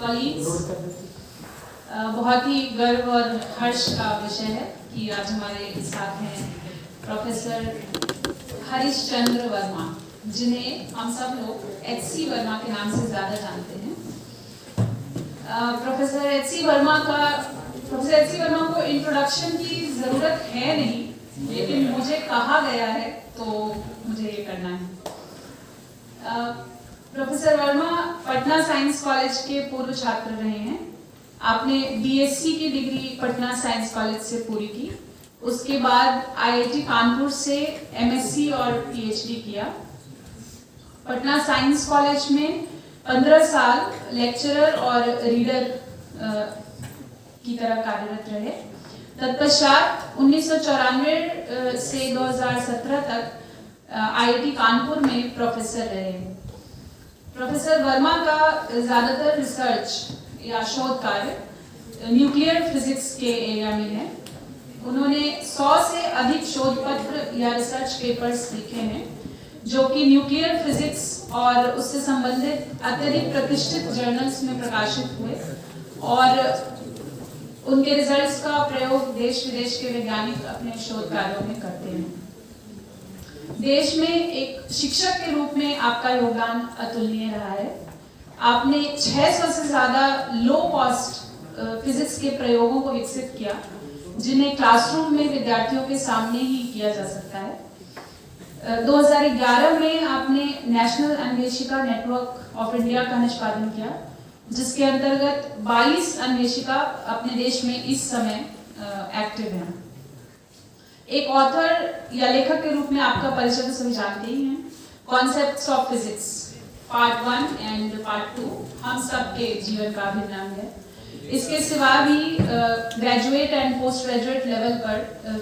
Colleagues, बहुत ही गर्व और हर्ष का विषय है कि आज हमारे साथ हैं प्रोफेसर हरीशचंद्र वर्मा, जिन्हें हम सब लोग एचसी वर्मा के नाम से ज़्यादा जानते हैं। प्रोफेसर एचसी वर्मा को इंट्रोडक्शन की ज़रूरत है नहीं, लेकिन मुझे कहा गया है तो मुझे ये करना है। Professor Verma Patna science college के पूर्व छात्र रहे हैं। आपने बीएससी की डिग्री पटना साइंस कॉलेज से पूरी की। उसके बाद आईआईटी कानपुर से एमएससी और पीएचडी किया। पटना साइंस कॉलेज में 15 साल लेक्चरर और रीडर की तरह कार्यरत रहे। तत्पश्चात 1994 से 2017 तक आईआईटी कानपुर में प्रोफेसर रहे। प्रोफेसर वर्मा का ज़्यादातर रिसर्च या शोध कार्य न्यूक्लियर फिजिक्स के एरिया में है। उन्होंने 100 से अधिक शोध पत्र या रिसर्च पेपर्स लिखे हैं, जो कि न्यूक्लियर फिजिक्स और उससे संबंधित अत्यधिक प्रतिष्ठित जर्नल्स में प्रकाशित हुए, और उनके रिजल्ट्स का प्रयोग देश विदेश के वैज्ञानिक अपने शोध कार्यों में करते हैं। देश में एक शिक्षक के रूप में आपका योगदान अतुलनीय रहा है। आपने 600 से ज़्यादा लो कॉस्ट फिजिक्स के प्रयोगों को विकसित किया, जिन्हें क्लासरूम में विद्यार्थियों के सामने ही किया जा सकता है। 2011 में आपने national Anveshika network of India का निष्पादन किया, जिसके अंतर्गत 22 अन्वेषिका अपने देश में इस समय एक्टिव हैं। एक ऑथर या लेखक के रूप में आपका परिचय तो सभी जानते ही हैं। Concepts of physics part 1 and part 2 हम सबके जीवन का अभिन्न अंग है। इसके सिवा भी graduate and post graduate level पर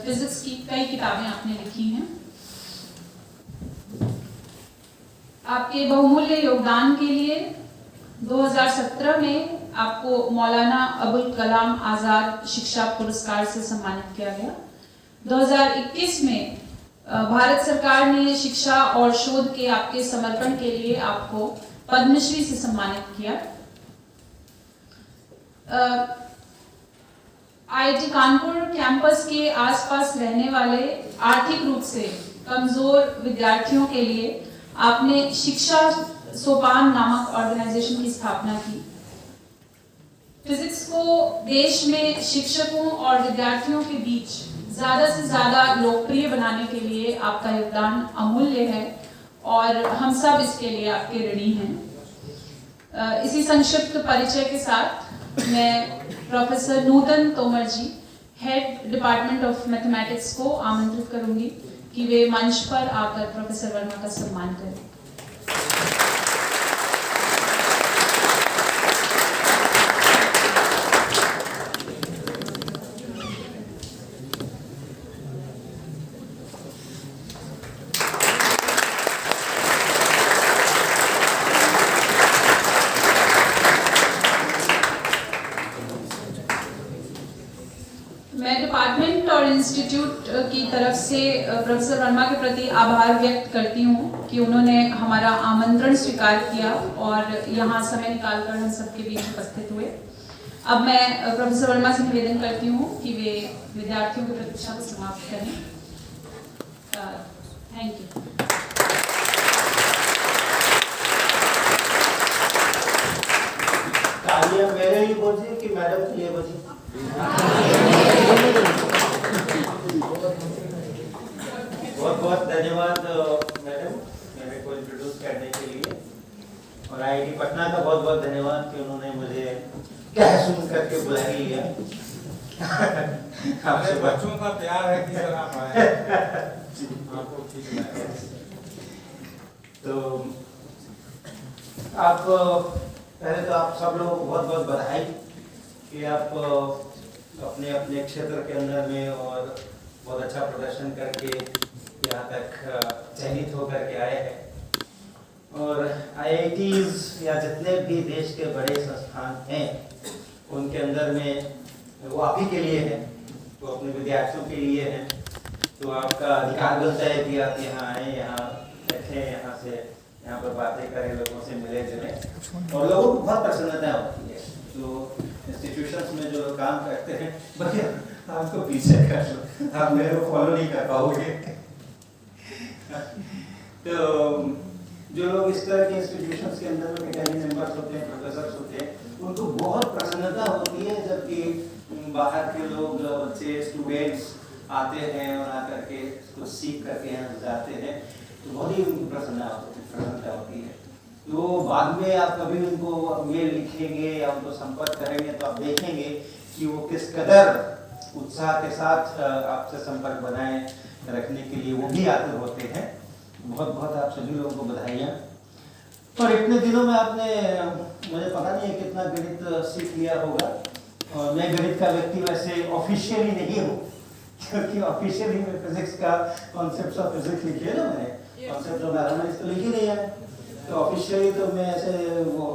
फिजिक्स की कई किताबें आपने लिखी हैं। आपके बहुमूल्य योगदान के लिए 2017 में आपको मौलाना अबुल कलाम आज़ाद शिक्षा पुरस्कार से सम्मानित किया गया। 2021 में भारत सरकार ने शिक्षा और शोध के आपके समर्पण के लिए आपको पद्मश्री से सम्मानित किया। आईआईटी कानपुर कैंपस के आसपास रहने वाले आर्थिक रूप से कमजोर विद्यार्थियों के लिए आपने शिक्षा सोपान नामक ऑर्गेनाइजेशन की स्थापना की। फिजिक्स को देश में शिक्षकों और विद्यार्थियों के बीच ज़्यादा से ज़्यादा लोकप्रिय बनाने के लिए आपका योगदान अमूल्य है, और हम सब इसके लिए आपके ऋणी हैं। इसी संक्षिप्त परिचय के साथ मैं professor Nutan Tomar ji, head department of mathematics को आमंत्रित करूंगी कि वे मंच पर आकर प्रोफेसर वर्मा का सम्मान करें। मैं डिपार्टमेंट और इंस्टीट्यूट की तरफ से प्रोफेसर वर्मा के प्रति आभार व्यक्त करती हूँ कि उन्होंने हमारा आमंत्रण स्वीकार किया और यहाँ समय निकालकर हम सबके बीच उपस्थित हुए। अब मैं प्रोफेसर वर्मा से निवेदन करती हूँ कि वे विद्यार्थियों की प्रतीक्षा को समाप्त करें। Thank you. तालियां मेरे लिए बोलिए कि मैडम के लिए बोलिए? बहुत बहुत धन्यवाद मैडम, मेरे को इंट्रोड्यूस करने के लिए, और आईआईटी पटना का बहुत बहुत धन्यवाद कि उन्होंने मुझे क्या सुन करके बुला लिया। आपसे बच्चों का प्यार है कि सर आप आए, आपको ठीक लगा। तो आप पहले तो आप सब लोगों को बहुत बहुत बधाई कि आप अपने अपने क्षेत्र के अंदर में और बहुत अच्छा प्रदर्शन करके यहाँ तक चयनित होकर के आए हैं। और आईआईटीज़ या जितने भी देश के बड़े संस्थान हैं, उनके अंदर में वो आप ही के लिए हैं, तो अपने विद्यार्थियों के लिए हैं। तो आपका अधिकार बनता है कि आप यहाँ आए, यहाँ बैठे, यहाँ पर बातें करें, लोगों से मिले जुले, और लोगों को बहुत प्रसन्नता होती है। काम करते हैं, भैया आपको पीछे कर लो, आप मेरे को फॉलो नहीं कर पाओगे। तो जो लोग इस तरह के इंस्टीट्यूशंस के अंदर में फैकल्टी मेंबर्स होते हैं, प्रोफेसर्स होते हैं, उनको बहुत प्रसन्नता होती है जबकि बाहर के लोग, बच्चे, स्टूडेंट्स आते हैं और आकर के कुछ सीख करके यहाँ जाते हैं, तो बहुत ही उनको प्रसन्नता होती है। तो बाद में आप कभी उनको मेल लिखेंगे या उनको संपर्क करेंगे तो आप देखेंगे कि वो किस कदर उत्साह के साथ आपसे संपर्क बनाए रखने के लिए वो भी आतुर होते हैं। बहुत बहुत आप सभी लोगों को बधाइयाँ। और इतने दिनों में आपने, मुझे पता नहीं है कितना गणित सीख लिया होगा, और मैं गणित का व्यक्ति वैसे ऑफिशियली नहीं हूँ, क्योंकि ऑफिशियली में फिजिक्स का कॉन्सेप्ट ऑफ फिजिक्स लिखी है ना, मैंने कॉन्सेप्ट ऑफ मैथमेटिक्स तो लिखी नहीं है, तो ऑफिशियली तो मैं ऐसे वो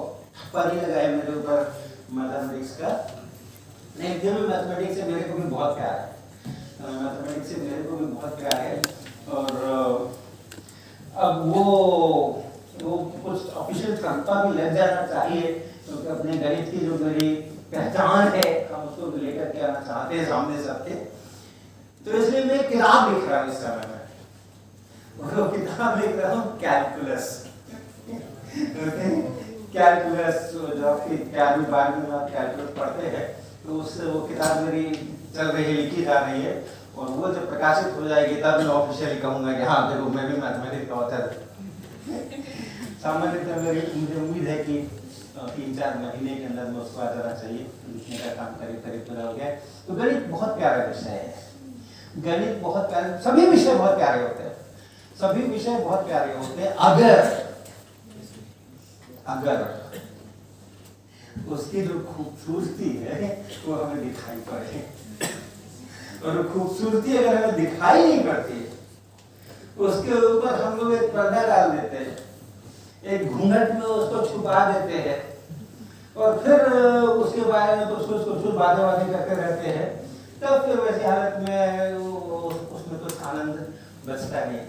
पर ही लगाया मेरे ऊपर मैथमेटिक्स का। नहीं, फिर भी मैथमेटिक्स से मेरे को भी बहुत प्यार है, मैथमेटिक्स से मेरे को भी बहुत प्यार है। और अब वो कुछ ऑफिशियल क्षमता भी लग जाना चाहिए, क्योंकि तो अपने गणित की जो मेरी पहचान है हम उसको लेकर के आना चाहते हैं सामने सबके। तो इसलिए मैं किताब लिख रहा हूँ इस समय में, वो किताब लिख रहा हूँ कैलकुलस। कैलकुलस जो आपकी 11वीं 12वीं में आप कैलकुलस पढ़ते हैं, तो उससे वो किताब मेरी चल रही है, लिखी जा रही है, और वो जब प्रकाशित हो जाएगी तब मैं ऑफिशियली कहूँगा कि हाँ देखो मैं भी मैथमेटिक्स का ऑथर। सामान्यतः मुझे उम्मीद है कि 3-4 महीने के अंदर में उसको आ जाना चाहिए, लिखने का काम करीब करीब पूरा हो गया। तो गणित बहुत प्यारा विषय है, गणित बहुत प्यारे, सभी विषय बहुत प्यारे होते हैं, सभी विषय बहुत प्यारे होते हैं अगर उसकी जो खूबसूरती है वो हमें दिखाई पड़े, और खूबसूरती अगर हमें दिखाई नहीं पड़ती उसके ऊपर हम लोग एक पर्दा डाल देते हैं, एक घूंघट में उसको छुपा देते हैं, और फिर उसके बारे में कुछ बातें करते रहते हैं, तब फिर वैसी हालत में उसमें कुछ आनंद बचता नहीं है।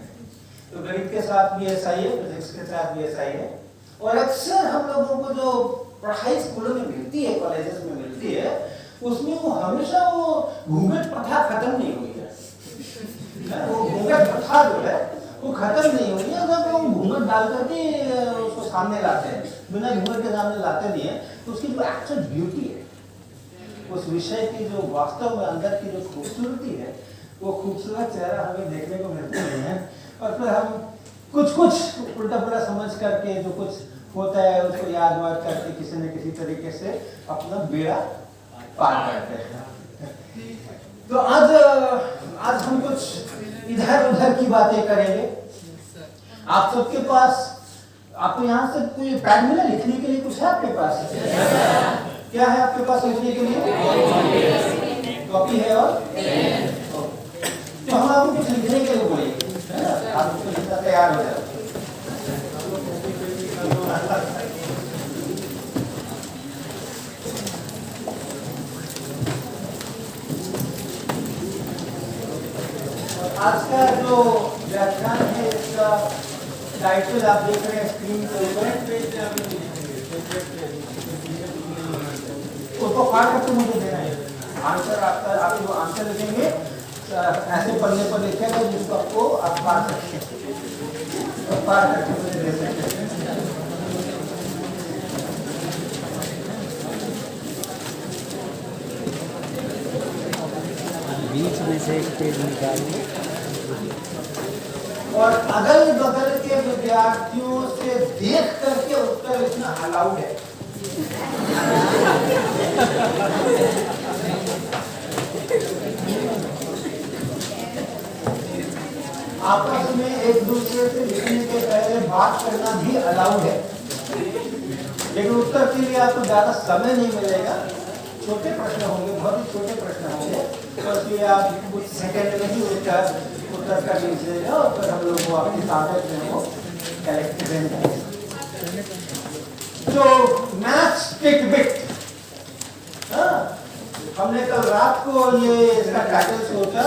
तो गणित के साथ भी ऐसा ही है, फिजिक्स के साथ भी ऐसा ही है। और अक्सर हम लोगों को जो पढ़ाई स्कूलों में मिलती है, कॉलेजेस में मिलती है, उसमें वो हमेशा वो घूंघट प्रथा खत्म नहीं हुई है। वो घूंघट प्रथा जो है वो खत्म नहीं हुई है, अगर वो घूंघट डाल करके उसको सामने लाते हैं, बिना घूंघट के सामने लाते नहीं है, तो उसकी जो एक्चुअल ब्यूटी है, उस विषय की जो वास्तव में अंदर की जो खूबसूरती है, वो खूबसूरत चेहरा हमें देखने को मिलते नहीं है। और फिर हम कुछ उल्टा पुल्टा समझ करके जो कुछ होता है उसको याद वाद करके किसी न किसी तरीके से अपना बेड़ा पार करते हैं। तो आज हम कुछ इधर उधर की बातें करेंगे। आप सबके पास, आपको यहाँ से कोई पैड मिला लिखने के लिए? कुछ है आपके पास? क्या है आपके पास लिखने के लिए? कॉपी है और तो हम आपको कुछ लिखने के लिए बोलेंगे, है ना? आप उसको लिखना तैयार हो जाए। आज का जो व्याख्यान है इसका टाइटल आप देख रहे हैं स्क्रीन पे, उसको फाड़ करके मुझे देना है आंसर। आप जो आंसर लिखेंगे ऐसे पन्ने पर लिखेगा जिसको आपको आप फाड़ सकते हैं, फाड़ करके मुझे दे सकते हैं। बीच में से एक पेज निकालिए और अगल बगल के विद्यार्थियों से देख करके उत्तर लिखना अलाउड है। आपस में एक दूसरे से लिखने के पहले बात करना भी अलाउड है, लेकिन उत्तर के लिए आपको ज्यादा समय नहीं मिलेगा। छोटे प्रश्न होंगे, बहुत ही छोटे प्रश्न होंगे, तो इसलिए आप कुछ सेकंड में ही उत्तर कर लीजिएगा और फिर हम लोग वो अपनी कागज में वो कलेक्ट करेंगे। जो मैथ्स टिक बिट, हमने कल रात को ये इसका टाइटल सोचा,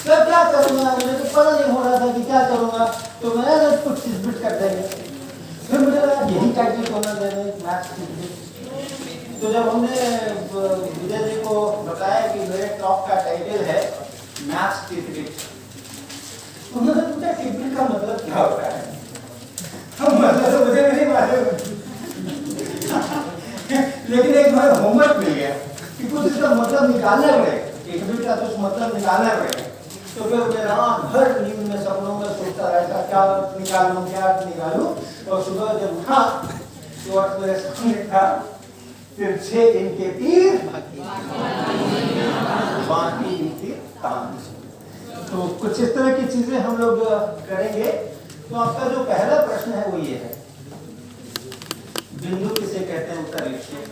तो क्या करूँगा, मुझे तो पता नहीं हो रहा था कि क्या करूँगा, तो मैंने कुछ बिट कर देंगे। फिर मुझे लगा यही टाइटल होना चाहिए, मैथ्स टिक बिट। तो जब हमने विजय जी को बताया कि मेरे टॉक का टाइटल है मैथ्स टिपिट, तो उन्होंने पूछा टिपिट का मतलब क्या होता है? मतलब तो मुझे नहीं मालूम, लेकिन एक बार होमवर्क मिल गया कि कुछ इसका मतलब निकालना पड़ेगा, टिपिट का कुछ मतलब निकालना पड़ेगा। तो फिर मैं रात भर नींद में सपनों में सोचता रहता क्या निकालूं, और सुबह जब उठा तो अर्थ मेरे सामने था, तिरछे इनके तीर बाकी इनके तान। तो कुछ इस तरह की चीजें हम लोग करेंगे। तो आपका जो पहला प्रश्न है वो ये है, बिंदु किसे कहते हैं? उत्तर लिखिए,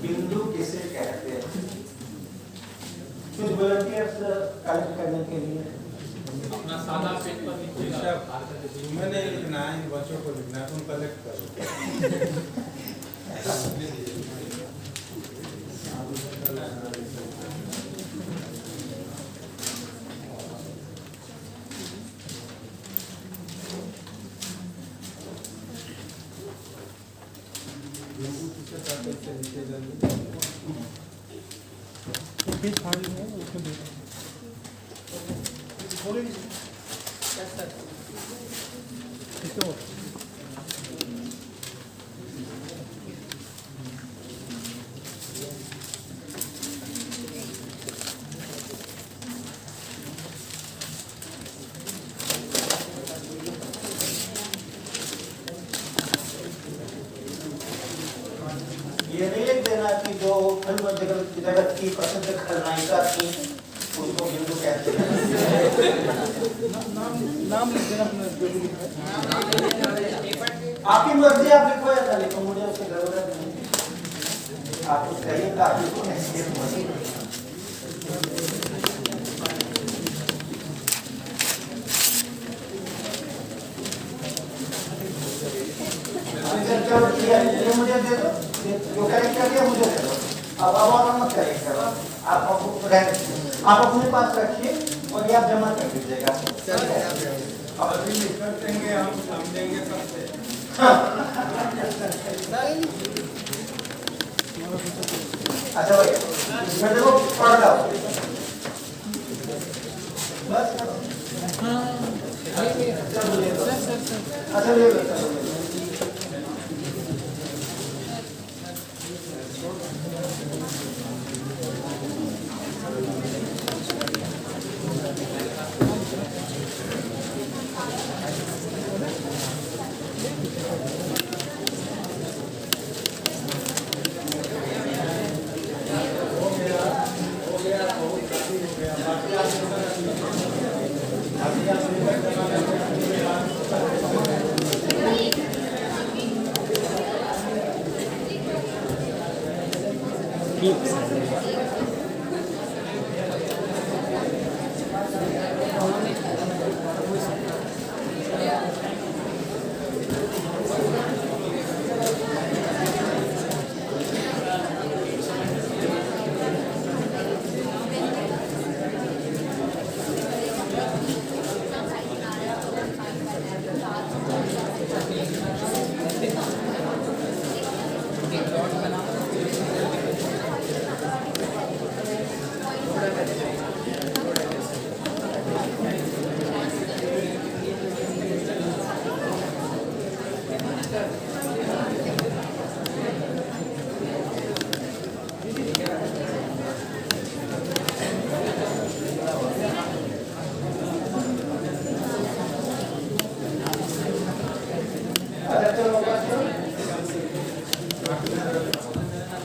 बिंदु किसे कहते हैं? कुछ वॉलंटियर्स कलेक्ट करने के लिए अपना सादा पेपर लिखिए। तुम्हें नहीं लिखना है, इन बच्चों को लिखना है, तुम कलेक्ट करो। पेज फाड़ लिया है उसमें दे दो। ये नहीं लिख देना कि जो फिल्म जगत की प्रसिद्ध खलनायिका थी उसको बिंदु कहते हैं। नाम लिख देना अपना जो भी लिखना है। आपकी मर्जी, आप लिखो या ना लिखो, मुझे उसकी जरूरत नहीं। आपको चाहिए तो आप लिखो, चलो ठीक है, ये मुझे दे दो, जो करेक्ट कर दिया मुझे दे दो। अब और मत करेक्ट करो, आप अपने पास रखिए और ये आप जमा कर दीजिएगा। अब अभी निकल देंगे, हम समझेंगे सबसे। अच्छा भाई, फिर देखो पढ़ जाओ बस। अच्छा ले लो।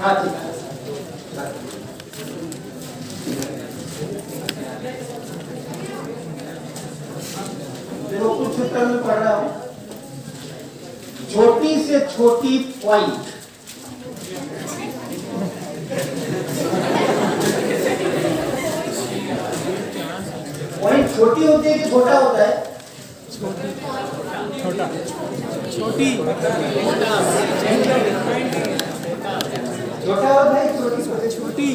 हाँ ठीक है, देखो कुछ उत्तर में पढ़ रहा हूं। छोटी से छोटी पॉइंट छोटी होती है कि छोटा होता है? छोटा छोटी छोटा होता है, छोटी छोटी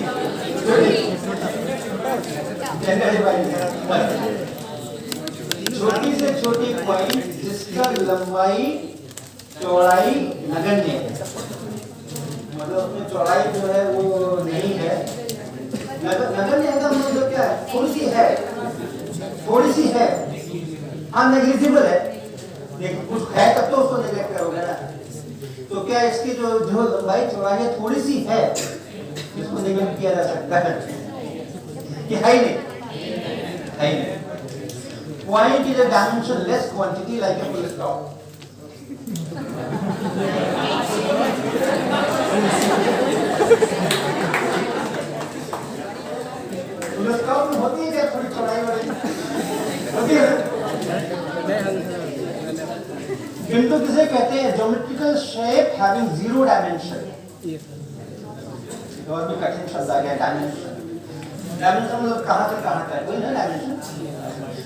छोटी से छोटी पॉइंट जिसका लंबाई चौड़ाई नगण्य है, मतलब उसमें चौड़ाई जो है वो नहीं है। नगण्य का मतलब क्या है? थोड़ी सी है, थोड़ी सी है, अननेग्लिजिबल है। लेकिन कुछ है तब तो उसको नेग्लेक्ट करोगे ना। तो क्या इसकी जो लंबाई चौड़ाई है थोड़ी सी है, इसको नेग्लेक्ट किया जा सकता है कि है ही नहीं, है ही नहीं। Point is a dimensionless quantity like a full stop. full stop में होती है क्या थोड़ी चौड़ाई वाली? होती है ना? बिंदु किसे कहते हैं? Geometrical shape having zero dimension. और भी कठिन शब्द आ गया डायमेंशन। डायमेंशन मतलब कहाँ से कहाँ तक, वही ना डायमेंशन।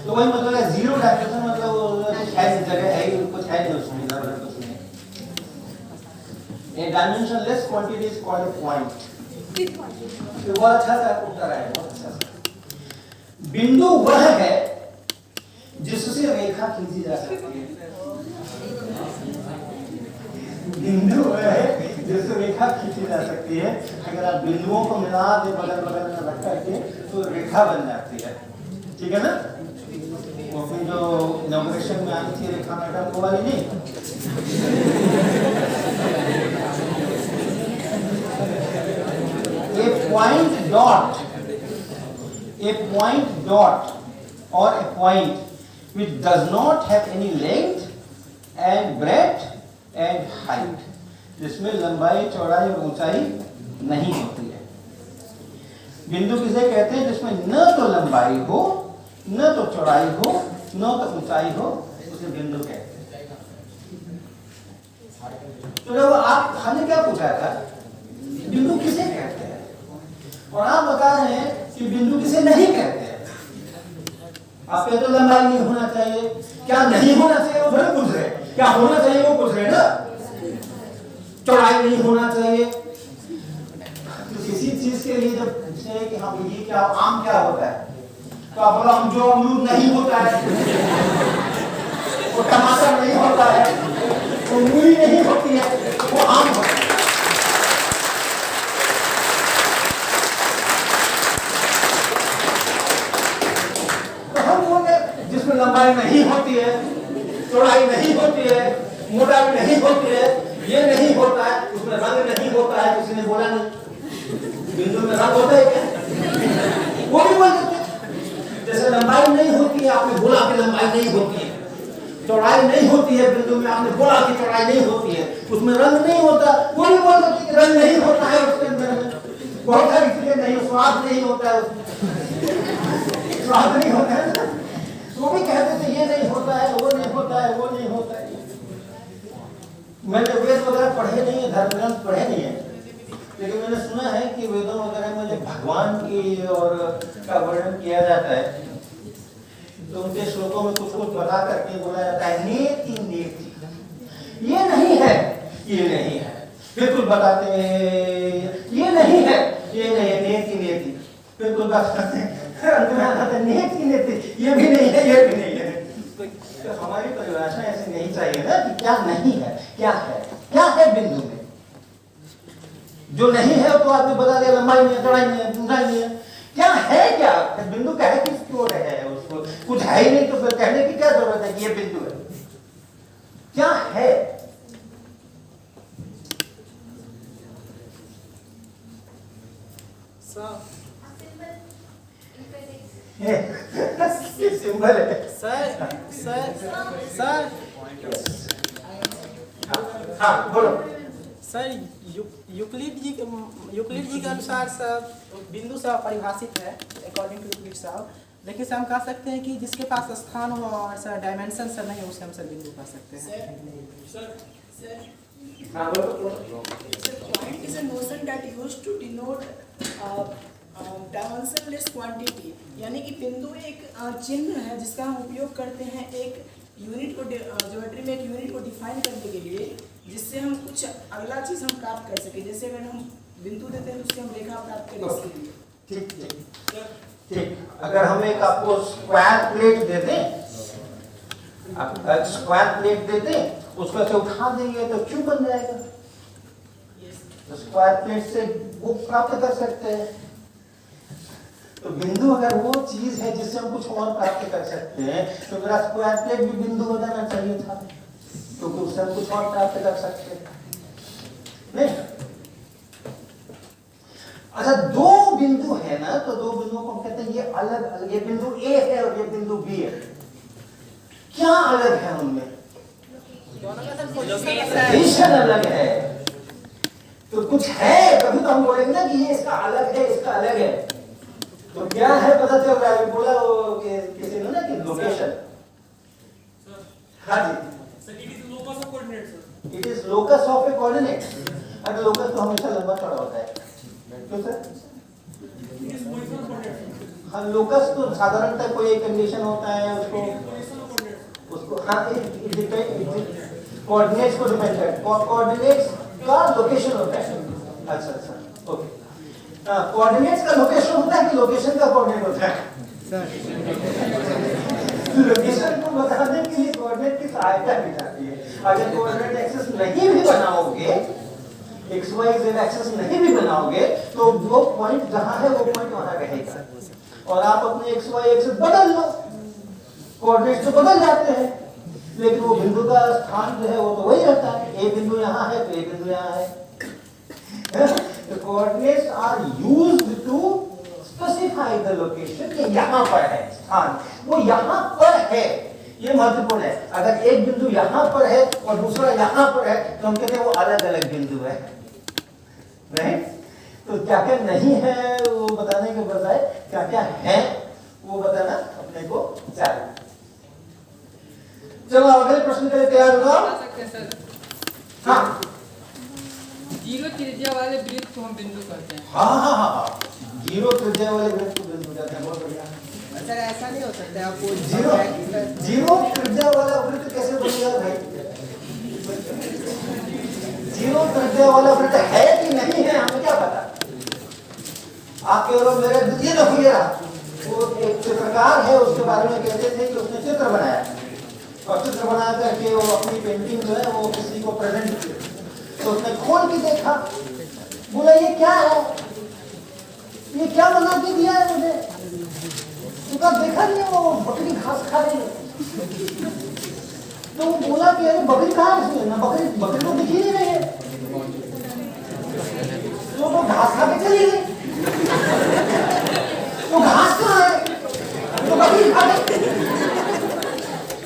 तो वही मतलब है जीरो डायमेंशन, मतलब कुछ है जगह है ही, कुछ है नहीं उसमें, इधर कुछ नहीं। A dimensionless quantity is called a point. तो बहुत अच्छा सा उत्तर है, बहुत अच्छा सा। बिंदु वह है जिससे रेखा खींची जा सकती है। बिंदु वह है जिससे रेखा खींची जा सकती है। अगर आप बिंदुओं को मिला दे बगल बगल में रख करके तो रेखा बन जाती है, ठीक है ना? वो फिर जो इनॉग्रेशन में आई थी रेखा मैडम वो वाली नहीं। A point dot or a point which does not have any length and breadth and height, जिसमें लंबाई चौड़ाई और ऊंचाई नहीं होती है। बिंदु किसे कहते हैं? जिसमें न तो लंबाई हो, न तो चौड़ाई हो, न तो ऊंचाई हो, उसे बिंदु कहते हैं। तो जब आप हमने क्या पूछा था, बिंदु किसे कहते हैं, और आप बता रहे हैं कि बिंदु किसे नहीं कहते हैं। आप कहते तो लंबाई नहीं होना चाहिए, क्या नहीं होना चाहिए वो थोड़ी पूछ रहे, क्या होना चाहिए वो पूछ रहे ना। चौड़ाई नहीं होना चाहिए, तो किसी चीज के लिए जब पूछे कि हाँ ये क्या आम क्या होता है, तो आप बोला जो अमरूद नहीं होता है, वो टमाटर नहीं होता है, वो मूली नहीं होती है, वो आम होता है। तो हम बोले जिसमें लंबाई नहीं होती है, चौड़ाई नहीं होती है, मोटाई नहीं होती है, ये नहीं होता है, उसमें रंग नहीं होता है, किसी ने बोला नहीं। बिंदु में रंग होता है क्या? वो भी बोल देते हैं। जैसे लंबाई नहीं होती है, आपने बोला कि लंबाई नहीं होती है, चौड़ाई नहीं होती है बिंदु में, आपने बोला कि चौड़ाई नहीं होती है, उसमें रंग नहीं होता, वो भी बोल देते कि रंग नहीं होता है उसके अंदर में, बहुत सारी चीजें नहीं, स्वाद नहीं होता है उसमें, स्वाद नहीं होता है, वो भी कहते थे ये नहीं होता है, वो नहीं होता है, वो नहीं होता है। मैंने वेद वगैरह पढ़े नहीं है, धर्म ग्रंथ पढ़े नहीं है, लेकिन मैंने सुना है कि वेदों वगैरह में जब भगवान की और का वर्णन किया जाता है तो उनके श्लोकों में कुछ कुछ बता करके बोला जाता है नेति नेति, ये नहीं है, ये नहीं है, फिर कुछ बताते हैं ये नहीं है, ये नहीं है, नेति नेति, फिर कुछ बताते हैं नेति नेति, ये भी नहीं है, ये भी नहीं है। तो हमारी परिभाषा ऐसी नहीं चाहिए ना कि क्या नहीं है, क्या है, क्या है बिंदु में। जो नहीं है तो आपने बता दिया लंबाई नहीं है, चौड़ाई नहीं है, ऊंचाई नहीं है, क्या है, क्या बिंदु कहे किसकी ओर है, उसको कुछ है ही नहीं तो फिर कहने की क्या जरूरत है कि ये बिंदु है, क्या है। सिंबल है सर हाँ बोलो। सर यूक्लिड जी के अनुसार सर बिंदु सा परिभाषित है अकॉर्डिंग टू यूक्लिड साहब, लेकिन सर हम कह सकते हैं कि जिसके पास स्थान हो और सर डायमेंशन सर नहीं उसे हम सर बिंदु कह सकते हैं। हाँ बोलो। Point is a notion that used to denote dimensionless quantity, यानी कि बिंदु एक चिन्ह है जिसका हम उपयोग करते हैं एक यूनिट को ज्योमेट्री में एक यूनिट को डिफाइन करने के लिए, जिससे हम कुछ अगला चीज हम प्राप्त कर सके। जैसे अगर हम बिंदु देते हैं तो उससे हम रेखा प्राप्त कर सकते हैं। ठीक, अगर हम एक आपको स्क्वायर प्लेट देते, आप स्क्वायर प्लेट देते उसको ऐसे उठा देंगे तो क्यूब बन जाएगा। तो स्क्वायर प्लेट से वो प्राप्त कर सकते हैं। तो बिंदु अगर वो चीज है जिससे हम कुछ और प्राप्त कर सकते हैं, तो मेरा स्क्वायर प्लेट भी बिंदु हो जाना चाहिए था, क्योंकि उससे हम कुछ और प्राप्त कर सकते हैं। नहीं, अच्छा दो बिंदु है ना, तो दो बिंदुओं को हम कहते हैं ये अलग अलग, ये बिंदु ए है और ये बिंदु बी है। क्या अलग है उनमें? पोजीशन अलग है। तो कुछ है, कभी तो हम बोलेंगे ना कि ये इसका अलग है, इसका अलग है। तो क्या है पता चल रहा है, बोला वो किसी ने ना कि लोकेशन। हाँ जी, it is locus of a coordinate. अगर लोकस तो हमेशा लंबा चौड़ा होता है, क्यों सर? हाँ, लोकस तो साधारणतः कोई एक कंडीशन होता है, उसको हाँ कोऑर्डिनेट्स को डिपेंड करता है। कोऑर्डिनेट्स का लोकेशन होता है। अच्छा ओके, कोऑर्डिनेट्स का लोकेशन होता है कि लोकेशन का कोऑर्डिनेट होता है? लोकेशन को बताने के लिए कोऑर्डिनेट की सहायता की जाती है। अगर कोऑर्डिनेट एक्सिस नहीं भी बनाओगे, एक्स वाई जेड एक्सिस नहीं भी बनाओगे, तो वो पॉइंट जहां है वो पॉइंट वहां रहेगा। और आप अपने एक्स वाई एक्सिस बदल लो, कोऑर्डिनेट्स तो बदल जाते हैं, लेकिन वो बिंदु का स्थान जो है वो तो वही रहता है। ए बिंदु यहाँ है तो ए बिंदु यहाँ है। The coordinates are used to specify the location कि यहाँ पर है स्थान, वो यहाँ पर है, ये महत्वपूर्ण है। अगर एक बिंदु यहाँ पर है और दूसरा यहाँ पर है तो हम कहते हैं वो अलग अलग बिंदु है, राइट? तो क्या क्या नहीं है वो बताने के बजाय क्या क्या है वो बताना अपने को चाहिए। चलो अगले प्रश्न के लिए तैयार हो जाओ। हाँ, जीरो त्रिज्या वाले वृत्त को हम बिंदु कहते हैं। हाँ, जीरो त्रिज्या वाले वृत्त को बिंदु कहते हैं। बहुत बढ़िया। सर ऐसा नहीं हो सकता आप जीरो त्रिज्या वाला वृत्त कैसे बनेगा भाई? जीरो त्रिज्या वाला वृत्त है कि नहीं है हमें क्या पता? आप केवल मेरे ये देखो, ये रहा, वो एक चित्रकार है, उसके बारे में कहते थे कि उसने चित्र बनाया और चित्र बना करके वो अपनी पेंटिंग जो है वो किसी को प्रेजेंट की। तो उसने खोल के देखा, बोला ये क्या है, ये क्या बना के दिया है मुझे? उसका देखा नहीं, वो बकरी घास खा रही है। तो वो बोला कि अरे बकरी कहाँ है इसमें? ना बकरी तो दिख ही नहीं रही है। तो वो घास खा के चली गई। तो घास कहाँ है? तो बकरी खा गई।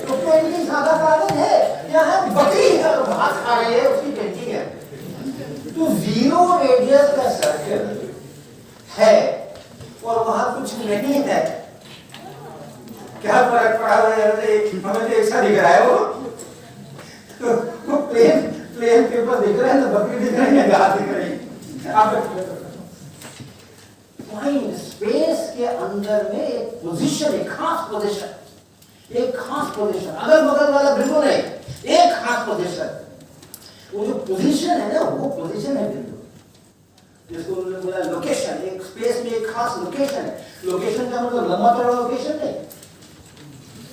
तो पेंटिंग सादा कागज है, यहाँ बकरी है और घास खा रही है, उसकी पेंटिंग है। तो जीरो रेडियस का सर्कल है और वहां कुछ नहीं है, क्या फर्क पड़ा हुआ है? हमें तो ऐसा दिख रहा है वो प्लेन पेपर दिख रहा है, तो बकरी दिख रही है, घास दिख रही है। आप पॉइंट स्पेस के अंदर में एक पोजीशन, एक खास पोजीशन, अगल बगल वाला बिल्कुल नहीं, एक खास पोजीशन। वो जो पोजीशन है ना, वो पोजीशन है बिंदु, जिसको उन्होंने बोला लोकेशन। एक स्पेस में एक खास लोकेशन है। लोकेशन का मतलब लंबा चौड़ा लोकेशन नहीं।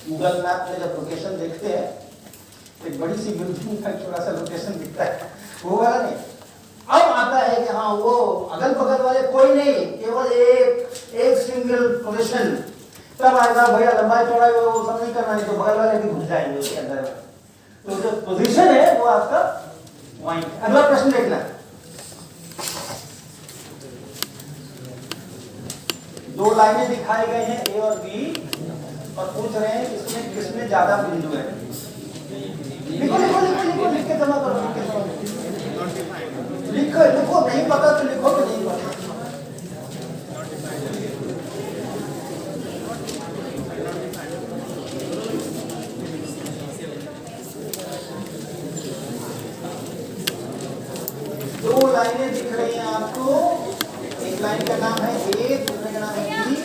गूगल मैप में जब लोकेशन देखते हैं, एक बड़ी सी बिल्डिंग का छोटा सा लोकेशन दिखता है, वो वाला नहीं। अब आता है कि हाँ वो अगल बगल वाले कोई नहीं, केवल एक सिंगल पोजीशन। तब आएगा भैया लंबाई चौड़ाई वो सब नहीं करना, नहीं तो बगल वाले भी घुस जाएंगे उसके अंदर। तो जो पोजीशन है वो आपका पॉइंट। अगला प्रश्न देखना, दो लाइनें दिखाई गई हैं ए और बी और पूछ रहे हैं इसमें किसमें ज्यादा बिंदु है। लिखो लिख के जमा करो, लिखो नहीं पता तो लिखो कि नहीं पता। दो लाइनें दिख रही हैं आपको, एक लाइन का नाम है ए, दूसरे का नाम है बी।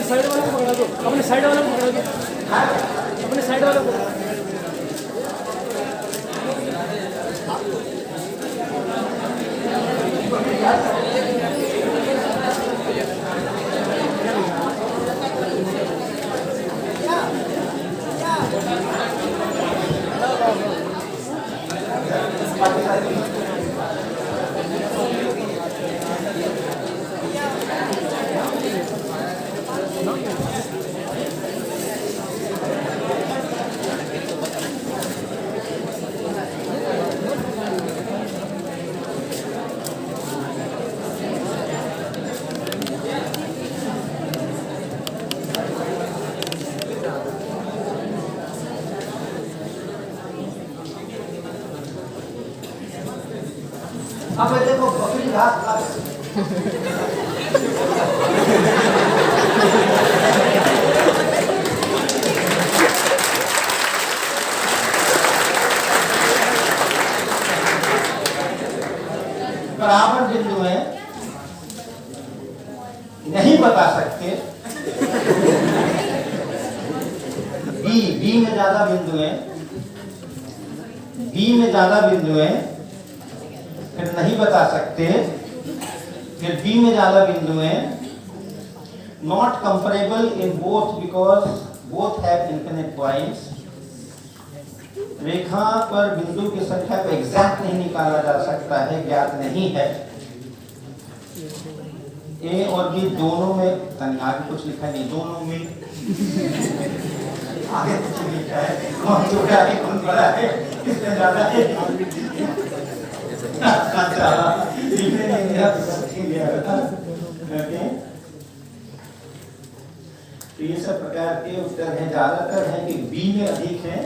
साइड वाला को पकड़ा दो, अपने साइड वाला को पकड़ा दो, अपने साइड वाला को। अब ये देखो बकरी घास खा रही है। बराबर बिंदु है, नहीं बता सकते। बी में ज्यादा बिंदु है, बी में ज्यादा बिंदु है, फिर नहीं बता सकते, फिर बी में ज्यादा बिंदु है, not comparable in both because both have infinite points. रेखा पर बिंदु की संख्या को एग्जैक्ट नहीं निकाला जा सकता है, ज्ञात नहीं है। ए और बी दोनों में, आगे कुछ लिखा नहीं, दोनों में आगे कुछ लिखा है, कौन छोटा है कौन बड़ा है, किसमें ज्यादा है। तो ये सब प्रकार के उत्तर हैं, ज्यादातर है कि बी में अधिक है,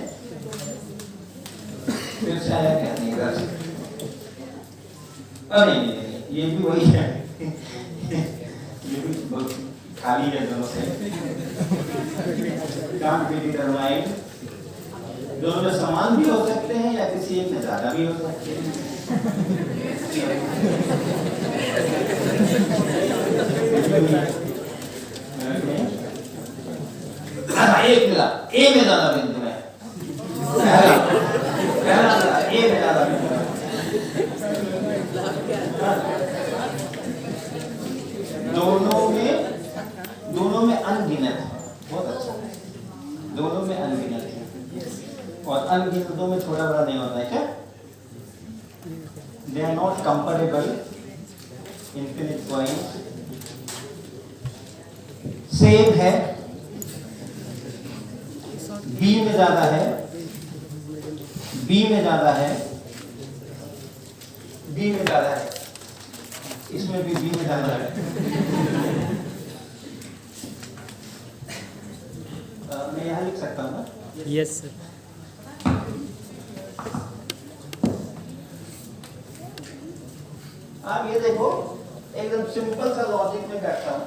फिर शायद कहने का नहीं, ये भी वही है, ये भी बहुत खाली है दोनों से। काम के डिटरमाइन दोनों में समान भी हो सकते हैं या किसी एक में ज्यादा भी हो सकते हैं। एक मिला, ए में ज्यादा बिंदु है, ए में ज्यादा बिंदु है। दोनों में अनगिनत है, बहुत अच्छा, दोनों में अनगिनत है, और अनगिनतों में छोटा बड़ा नहीं होता है क्या? They are not comparable, infinite points, same है, बी में ज्यादा है, बी में ज्यादा है, बी में ज्यादा है, इसमें भी बी में ज्यादा है। मैं यहाँ लिख सकता हूँ ना? Yes sir. आप ये देखो, एकदम सिंपल सा लॉजिक में करता हूँ।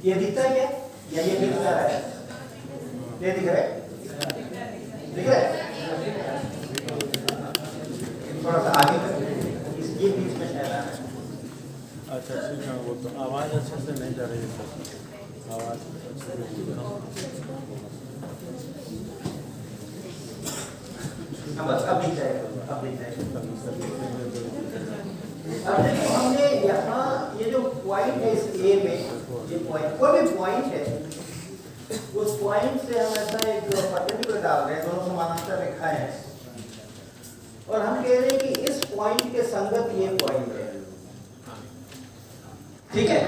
ये दिखता है क्या? या ये दिख रहा है? ये दिख रहा है? दिख रहा है? थोड़ा सा आगे ये बीच में ठहरा है। अच्छा ठीक है, वो तो आवाज़ अच्छे से नहीं जा रही है सर, आवाज़ बस अब दिख जाएगा, अब दिख जाएगा। अब देखो हमने यहाँ ये जो पॉइंट है इस ए में, ये पॉइंट कोई भी पॉइंट है, उस पॉइंट से हम ऐसा एक परपेंडिकुलर डाल रहे हैं, दोनों समानांतर रेखाएं हैं, और हम कह रहे हैं कि इस पॉइंट के संगत ये पॉइंट है, ठीक है?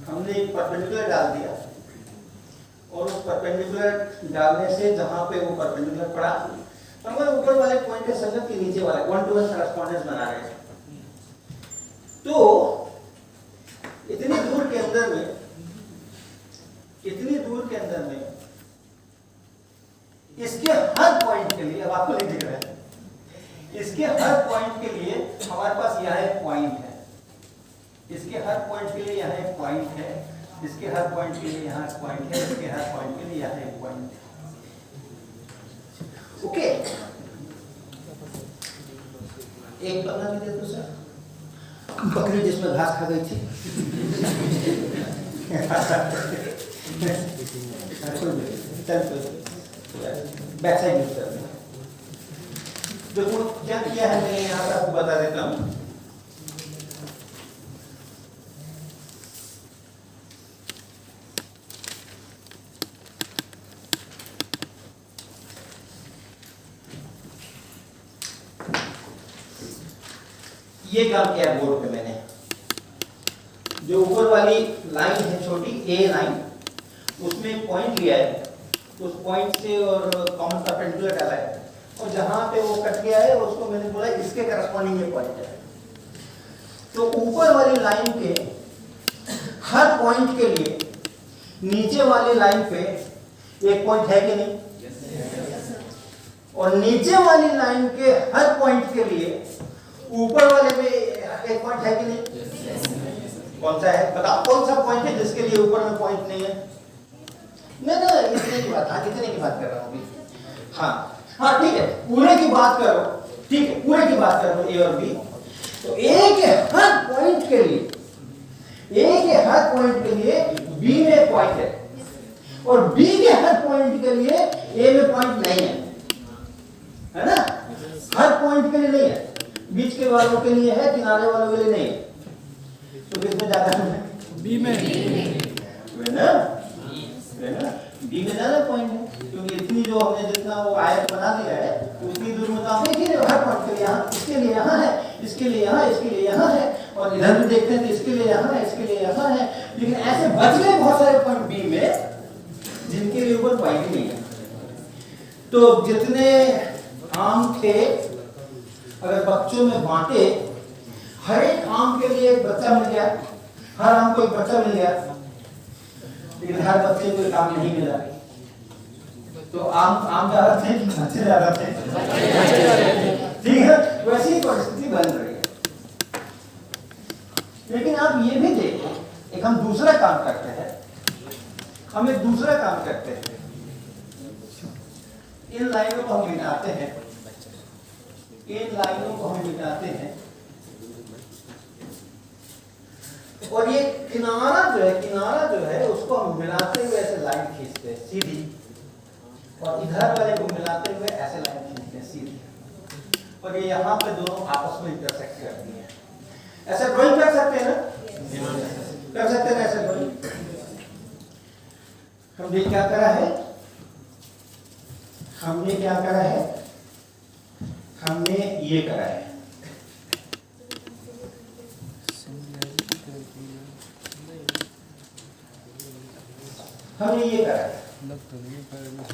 हमने एक परपेंडिकुलर डाल दिया, और उस परपेंडिकुलर डालने से जहां पे वो परपेंडिकुलर पड़ा, तो हम ऊपर वाले पॉइंट के संगत के नीचे वाले वन टू वन कॉरेस्पॉन्डेंस बना रहे हैं। तो इतनी दूर के अंदर में, इसके हर पॉइंट के लिए, अब आपको नहीं दिख रहा है, इसके हर पॉइंट के लिए हमारे पास यहाँ एक पॉइंट है, इसके हर पॉइंट के लिए यहाँ एक पॉइंट है, इसके हर पॉइंट के लिए यहाँ एक पॉइंट है, इसके हर पॉइंट के लिए यहाँ एक पॉइंट है। ओके, एक पन्ना भी दे दो सर। बकरी जिसमें घास खा गई थी। बैक साइड यूज करना। देखो क्या किया है, मैं यहाँ पर आपको बता देता हूँ। ये काम किया बोर्ड पे मैंने। जो ऊपर वाली लाइन है छोटी ए लाइन, उसमें पॉइंट लिया है, उस पॉइंट से और कॉमन परपेंडिकुलर डाला है, और जहां पे वो कट गया है उसको मैंने बोला इसके करस्पॉन्डिंग ये पॉइंट है। तो ऊपर वाली लाइन के हर पॉइंट के लिए नीचे वाली लाइन पे एक पॉइंट है कि नहीं? और नीचे वाली लाइन के हर पॉइंट के लिए ऊपर वाले में एक पॉइंट है कि नहीं? कौन सा है बताओ, कौन सा पॉइंट है जिसके लिए ऊपर में पॉइंट नहीं है? नहीं इतने की बात, हाँ कितने की बात कर रहा हूँ अभी? हाँ ठीक है, पूरे की बात करो, ठीक है पूरे की बात करो ए और बी। तो ए के हर पॉइंट के लिए, ए के हर पॉइंट के लिए बी में एक पॉइंट है, और बी के हर पॉइंट के लिए ए में पॉइंट नहीं है ना? हर पॉइंट के लिए नहीं है, बीच के वालों के लिए है, किनारे वालों के लिए नहीं है। तो किसमें ज्यादा है? बी में। ना बी में ज्यादा पॉइंट है, क्योंकि इतनी जो हमने जितना वो आयत बना दिया है उतनी दूर में तो हम देख ही रहे हर पॉइंट के लिए यहाँ, इसके लिए यहाँ है, इसके लिए यहाँ, इसके लिए यहाँ है, और इधर भी देखते हैं तो इसके लिए यहाँ है, इसके लिए यहाँ है, लेकिन ऐसे बच गए बहुत सारे पॉइंट बी में जिनके लिए ऊपर पॉइंट नहीं है। तो जितने आम थे अगर बच्चों में बांटे, हर एक आम के लिए एक बच्चा मिल गया, हर आम को एक बच्चा मिल गया, लेकिन हर बच्चे को काम नहीं मिला, तो आम ज्यादा थे बच्चे ज्यादा थे? ठीक है, वैसी ही परिस्थिति बन रही है। लेकिन आप ये भी देखो, एक हम दूसरा काम करते हैं, हम एक दूसरा काम करते हैं, इन लाइनों को हम मिटाते हैं, इन लाइनों को हम मिटाते हैं, और ये किनारा जो है उसको हम मिलाते हुए ऐसे लाइन खींचते हैं सीधी, और इधर वाले को मिलाते हुए ऐसे लाइन खींचते हैं सीधी, और ये यहाँ पे दोनों आपस में इंटरसेक्ट करती हैं। ऐसे ड्राइंग कर सकते हैं ना? कर सकते हैं ऐसे ड्राइंग। हमने क्या करा है? हमने ये करा है, हमने ये करा है,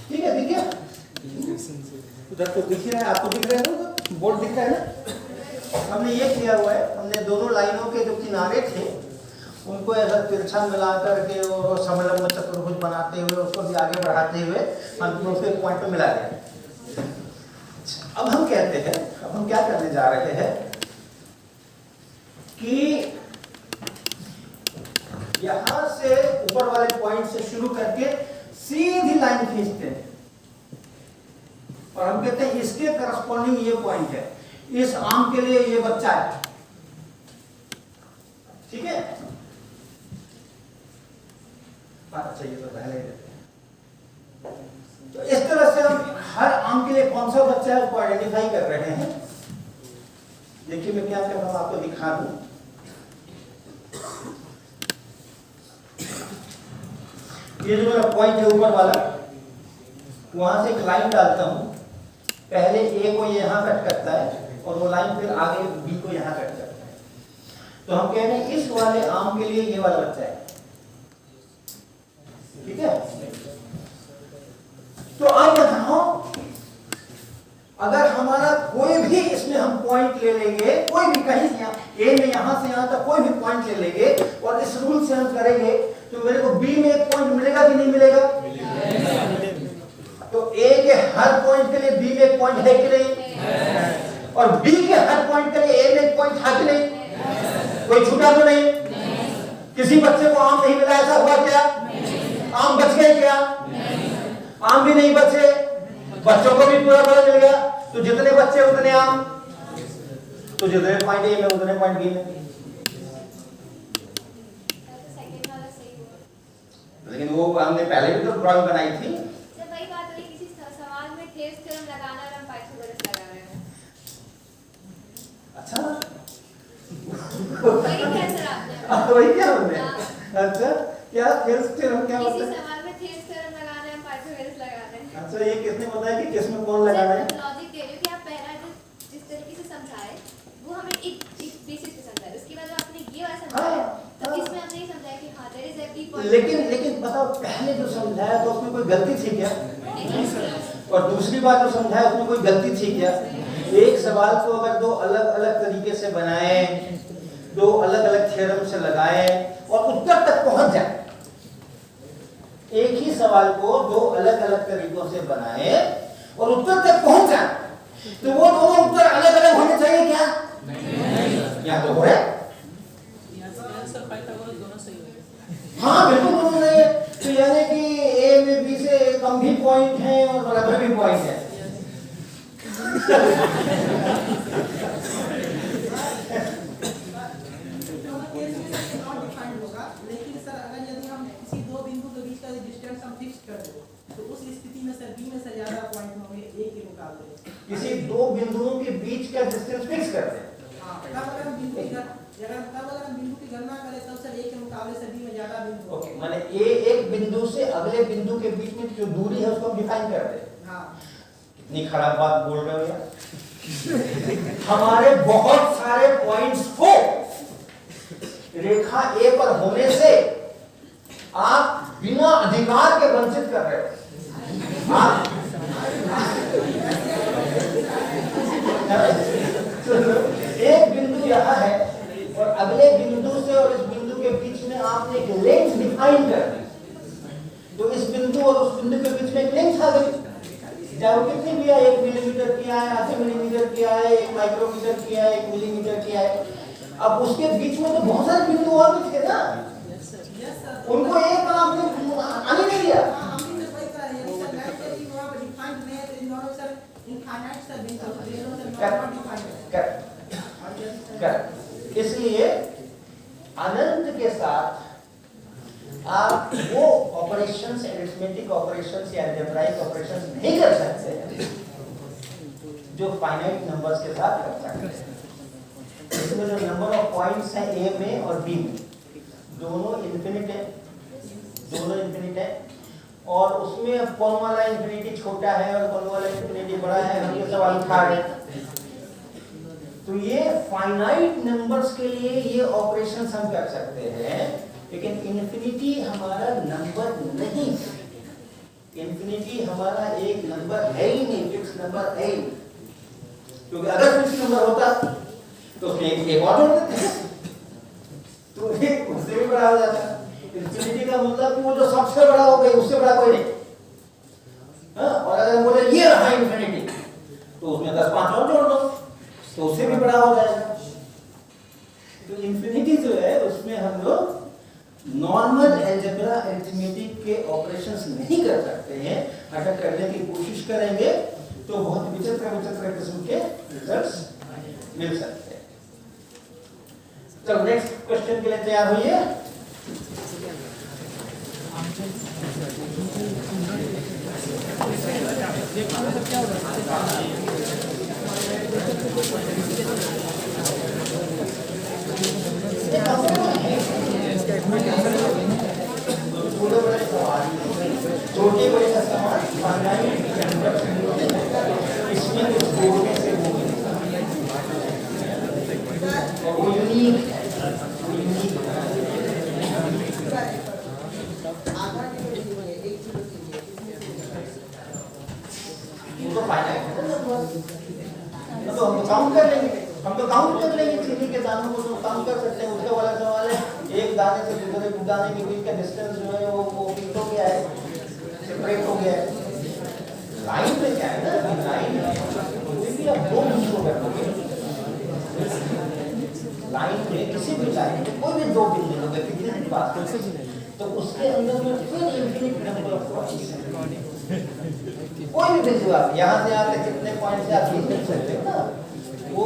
ठीक है? दिख गया? उधर तो दिख ही रहा है, आपको दिख रहा है ना, बोर्ड दिख रहा है ना? हमने ये किया हुआ है, हमने दोनों लाइनों के जो किनारे थे उनको ऐसा तिरछा मिला करके और समलंब चतुर्भुज बनाते हुए उसको भी आगे बढ़ाते हुए हम उसके पॉइंट पे मिला दिया। अब हम कहते हैं, अब हम क्या करने जा रहे हैं कि यहां से ऊपर वाले पॉइंट से शुरू करके सीधी लाइन खींचते हैं, और हम कहते हैं इसके करस्पॉन्डिंग ये पॉइंट है, इस आम के लिए ये बच्चा है, ठीक है? अच्छा ये तो पहले ही देते हैं। तो इस तरह से हम हर आम के लिए कौन सा बच्चा है उसको आइडेंटिफाई कर रहे हैं। देखिए मैं क्या कर रहा हूं, आपको दिखा दूं। ये जो मेरा पॉइंट है ऊपर वाला, वहां से एक लाइन डालता हूं, पहले ए को यहां कट करता है और वो लाइन फिर आगे बी को यहां कट करता है। तो हम कह रहे हैं इस वाले आम के लिए ये वाला बच्चा है, ठीक है? तो अब बताओ, अगर हमारा कोई भी इसमें हम पॉइंट ले लेंगे, कोई भी कहीं ए में यहां से यहां तक कोई भी पॉइंट ले लेंगे और इस रूल से हम करेंगे, तो मेरे को बी में एक पॉइंट मिलेगा कि नहीं मिलेगा? तो ए के हर पॉइंट के लिए बी में एक पॉइंट है कि नहीं? और बी के हर पॉइंट के लिए ए में एक पॉइंट है कि नहीं? कोई छूटा तो नहीं? किसी बच्चे को आम नहीं मिला, ऐसा हुआ क्या? आम बच गए क्या? आम भी नहीं बचे, बच्चों को भी पूरा पूरा मिल गया। तो जितने बच्चे उतने आम, तो जितने पॉइंट ए में उतने पॉइंट बी में। हमने पहले भी तो ड्राइंग बनाई थी। जब वही बात हुई किसी सवाल में थेव्स थ्योरम लगाना और हम पाइथागोरस लगा रहे हैं। अच्छा वही क्या सर आपने? वही क्या हमने? हाँ। अच्छा क्या थेव्स थ्योरम क्या किसी होता है? सवाल में थेव्स थ्योरम लगाना है, हम पाइथागोरस लगा रहे हैं। अच्छा ये किसने बताया कि किसमें कौन लगाना है? लॉजिक दे रही हूँ कि आप पहला जिस तरीके से समझाए वो हमें एक बेसिस पे समझाए, उसके बाद आपने ये वाला समझाया तो इसमें हमने ये समझाया कि हाँ देयर इज एवरी पॉइंट। लेकिन बताओ पहले जो समझाया तो उसमें कोई गलती थी क्या? और दूसरी बार जो समझाया उसमें कोई गलती थी क्या? एक सवाल को अगर दो अलग अलग तरीके से बनाए, दो अलग अलग थ्योरम से लगाए और उत्तर तक पहुंच जाए, एक ही सवाल को दो अलग अलग तरीकों से बनाए और उत्तर तक पहुंच जाए, तो वो दोनों उत्तर अलग अलग होने चाहिए क्या? नहीं। या तो हो रहा है? हाँ बिल्कुल दोनों नहीं है। तो यानी कि ए में बी से कम भी पॉइंट है और बराबर भी पॉइंट है। लेकिन सर अगर यदि हम किसी दो बिंदु के बीच का डिस्टेंस हम फिक्स कर दें तो उस स्थिति में सर बी में से ज्यादा पॉइंट होंगे ए के मुकाबले। किसी दो बिंदुओं के बीच का डिस्टेंस फिक्स कर दें। तब अगर हम बिंदु की गणना करें तब सर ए के मुकाबले से बी में ज्यादा बिंदु ओके, माने ए एक बिंदु से अगले बिंदु के बीच में जो दूरी है उसको हम डिफाइन कर दें। हाँ कितनी खराब बात बोल रहे हो यार। हमारे बहुत सारे पॉइंट्स को रेखा ए पर होने से आप बिना अधिकार के वंचित कर रहे हो। आप एक बिंदु यहाँ है और अगले बिंदु से और इस बिंदु के बीच में आपने एक लेंथ डिफाइन कर दी, तो इस बिंदु और उस बिंदु के बीच में एक लेंथ आ गई, चाहे वो कितनी भी है, 1 मिलीमीटर की है, आधे मिलीमीटर की है, 1 माइक्रोमीटर की है, 1 मिलीमीटर की है। अब उसके बीच में तो बहुत सारे बिंदु और भी थे ना, उनको एक बार आपने आने नहीं दिया। इसलिए अनंत के साथ आप वो ऑपरेशंस, अरिथमेटिक ऑपरेशंस या अलजेब्राइक ऑपरेशंस नहीं कर सकते जो फाइनाइट नंबर्स के साथ कर सकते हैं। इसमें जो नंबर ऑफ पॉइंट्स हैं ए में और बी में, दोनों इन्फिनिट है, और उसमें कौन वाला इन्फिनिटी छोटा है और कौन वाला इन्फिनिटी बड़ा है, हम ये सवाल उठा रहे हैं। तो ये फाइनाइट नंबर्स के लिए ये ऑपरेशंस हम कर सकते हैं, लेकिन इन्फिनिटी हमारा नंबर नहीं, इन्फिनिटी हमारा एक नंबर है ही नहीं, फिक्स नंबर है ही नहीं। क्योंकि अगर फिक्स नंबर होता तो उसमें एक और जोड़ देते, तो एक उससे भी बड़ा हो जाता। इन्फिनिटी का मतलब कि वो जो सबसे बड़ा हो गई उससे बड़ा कोई नहीं। हाँ? और अगर बोले ये रहा इन्फिनिटी तो उसमें 10 5 और जोड़ दो तो उससे भी बड़ा हो जाएगा। तो इन्फिनिटी जो है उसमें हम लोग नॉर्मल अलजेब्रा अरिथमेटिक के ऑपरेशंस नहीं कर सकते हैं। अगर करने की कोशिश करेंगे तो बहुत विचित्र किस्म के रिजल्ट्स मिल सकते हैं। चलो नेक्स्ट क्वेश्चन के लिए तैयार होइए। छोटे बड़े का सवाल इसमें कुछ जोड़ने से वो यूनिक है, तो फाइनाइट है ना, तो हम काउंट कर लेंगे, चीनी के दानों को तो काउंट कर सकते हैं। उसके वाला सवाल है एक दाने से दूसरे दाने के बीच का डिस्टेंस जो है वो फिक्स हो गया है, सेपरेट हो गया है। लाइन में क्या है ना, लाइन कोई भी आप दो बिंदु कर दोगे, लाइन में किसी भी लाइन में कोई भी दो बिंदु लोगे कितने भी बात तो उसके अंदर में फिर इनफिनिट नंबर ऑफ पॉइंट्स हैं। कोई भी बिंदु आप यहाँ से आके कितने पॉइंट से आप लिख सकते हो ना, वो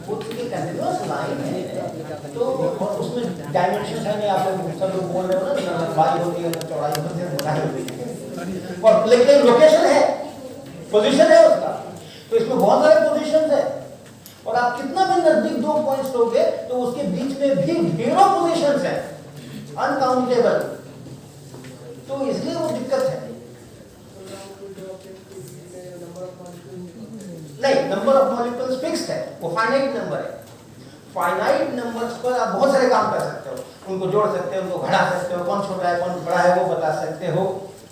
कंटिन्यूअस लाइन है। तो और उसमें डायमेंशन है नहीं, आप लोग सब लोग बोल रहे हो ना लंबाई होती है चौड़ाई होती है मोटाई होती है, और लेकिन लोकेशन है, पोजीशन है उसका, तो इसमें बहुत सारे पोजीशंस है और आप कितना भी नजदीक 2 पॉइंट्स लोगे तो उसके बीच में भी ढेरों पोजीशंस है, अनकाउंटेबल, तो इसलिए वो दिक्कत है। नहीं, नंबर ऑफ मॉलिक्यूल्स फिक्स्ड है, वो फाइनाइट नंबर है। फाइनाइट नंबर्स पर आप बहुत सारे काम कर सकते हो, उनको जोड़ सकते हो, उनको घटा सकते हो, कौन छोटा है कौन बड़ा है वो बता सकते हो,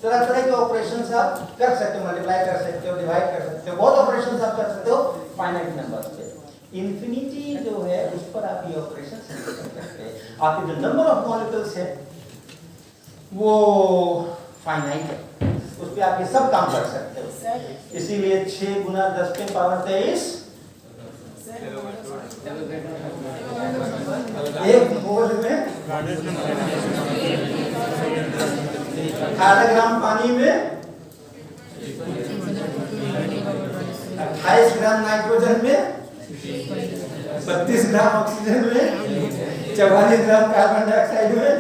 तरह तरह के ऑपरेशंस आप कर सकते हो, मल्टीप्लाई कर सकते हो, डिवाइड कर सकते हो, बहुत ऑपरेशंस आप कर सकते हो फाइनाइट नंबर्स पे। इंफिनिटी जो है उस पर आप ये ऑपरेशंस नहीं कर सकते। आपके जो नंबर ऑफ मॉलिक्यूल्स है वो फाइनाइट है, उस पे आप ये सब काम कर सकते हो, इसीलिए 6 गुना 10 के पावर 23 एक मोल में 18 ग्राम पानी में 28 ग्राम नाइट्रोजन में 32 ग्राम ऑक्सीजन में 44 ग्राम कार्बन डाइऑक्साइड में।